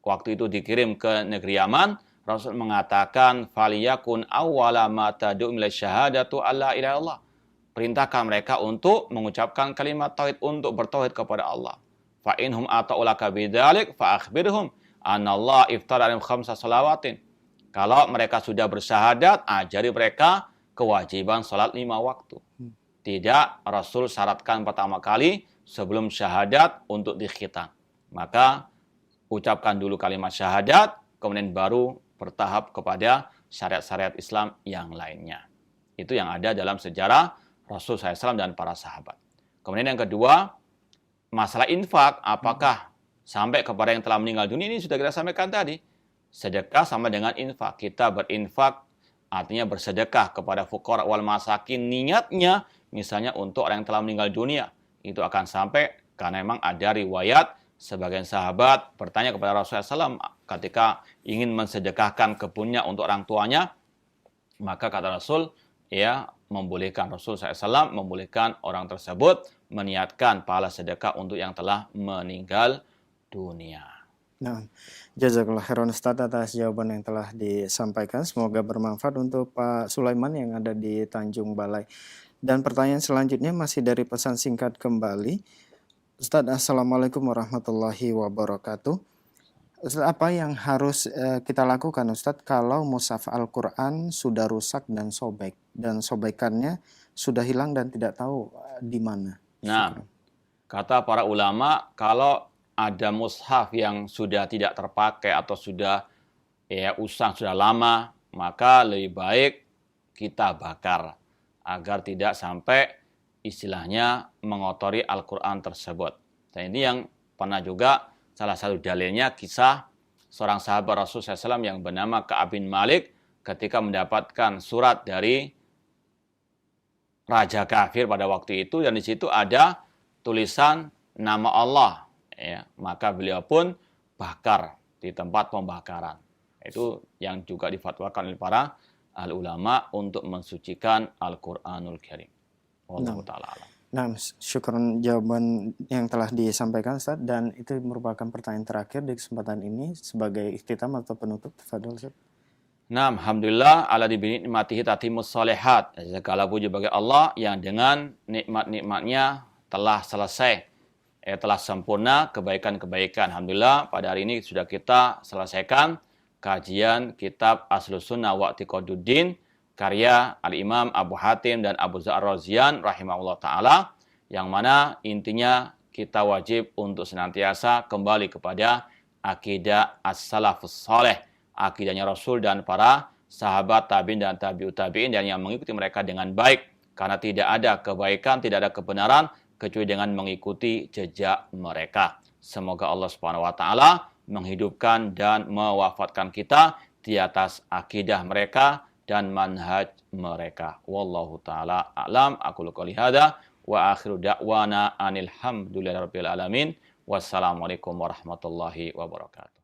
waktu itu dikirim ke negeri Yaman, Rasul mengatakan, "Faliyakun awwala ma tad'u ila syahadatu alla ilaha illallah." Perintahkan mereka untuk mengucapkan kalimat tauhid, untuk bertauhid kepada Allah. Fa inhum ata'ulaka bidzalik fa akhbirhum anallah iftara alaihim khamsa salawatin. Kalau mereka sudah bersyahadat, ajari mereka kewajiban salat 5 waktu. Tidak Rasul syaratkan pertama kali sebelum syahadat untuk dikhitan. Maka ucapkan dulu kalimat syahadat, kemudian baru bertahap kepada syariat-syariat Islam yang lainnya. Itu yang ada dalam sejarah Rasul SAW dan para sahabat. Kemudian yang kedua, masalah infak, apakah sampai kepada yang telah meninggal dunia, ini sudah kita sampaikan tadi. Sedekah sama dengan infak. Kita berinfak, artinya bersedekah kepada fuqara wal masakin, niatnya misalnya untuk orang yang telah meninggal dunia. Itu akan sampai, karena memang ada riwayat, sebagian sahabat bertanya kepada Rasulullah SAW ketika ingin mensedekahkan kebunnya untuk orang tuanya, maka kata Rasul, ya, membolehkan Rasul SAW membolehkan orang tersebut meniatkan pahala sedekah untuk yang telah meninggal dunia. Nah, jazakallah khairan Ustaz atas jawaban yang telah disampaikan. Semoga bermanfaat untuk Pak Sulaiman yang ada di Tanjung Balai. Dan pertanyaan selanjutnya masih dari pesan singkat kembali. Ustaz, Assalamualaikum warahmatullahi wabarakatuh. Ustaz, apa yang harus kita lakukan Ustaz kalau mushaf Al-Quran sudah rusak dan sobek, dan sobekannya sudah hilang dan tidak tahu di mana? Nah, kata para ulama, kalau ada mushaf yang sudah tidak terpakai atau sudah usang, sudah lama, maka lebih baik kita bakar agar tidak sampai istilahnya mengotori Al-Quran tersebut. Dan ini yang pernah juga salah satu dalilnya kisah seorang sahabat Rasul SAW yang bernama Ka'ab bin Malik ketika mendapatkan surat dari raja kafir pada waktu itu, dan di situ ada tulisan nama Allah, ya, maka beliau pun bakar di tempat pembakaran. Itu yang juga difatwakan oleh para ulama untuk mensucikan Al-Qur'anul Karim. Wallahu ta'ala alam. Nah, syukron jawaban yang telah disampaikan Ustaz, dan itu merupakan pertanyaan terakhir di kesempatan ini sebagai ikhtitam atau penutup. Tafadhol Ustaz. Nah, alhamdulillah ala dibini nikmatihi tatimus shalihat. Segala puji bagi Allah yang dengan nikmat-nikmatnya telah selesai, telah sempurna kebaikan-kebaikan. Alhamdulillah pada hari ini sudah kita selesaikan kajian kitab Aslus Sunnah wa I'tiqaduddin karya Al-Imam Abu Hatim dan Abu Za'ar Razian rahimahullah ta'ala, yang mana intinya kita wajib untuk senantiasa kembali kepada akidah as-salafus saleh, akidahnya Rasul dan para sahabat tabi'in dan tabi'ut tabi'in, dan yang mengikuti mereka dengan baik, karena tidak ada kebaikan, tidak ada kebenaran kecuali dengan mengikuti jejak mereka. Semoga Allah Subhanahu wa taala menghidupkan dan mewafatkan kita di atas akidah mereka dan manhaj mereka. Wallahu taala a'lam. Aqulu qouli hadza wa akhiru da'wana anil hamdulillahirabbil alamin. Wassalamualaikum warahmatullahi wabarakatuh.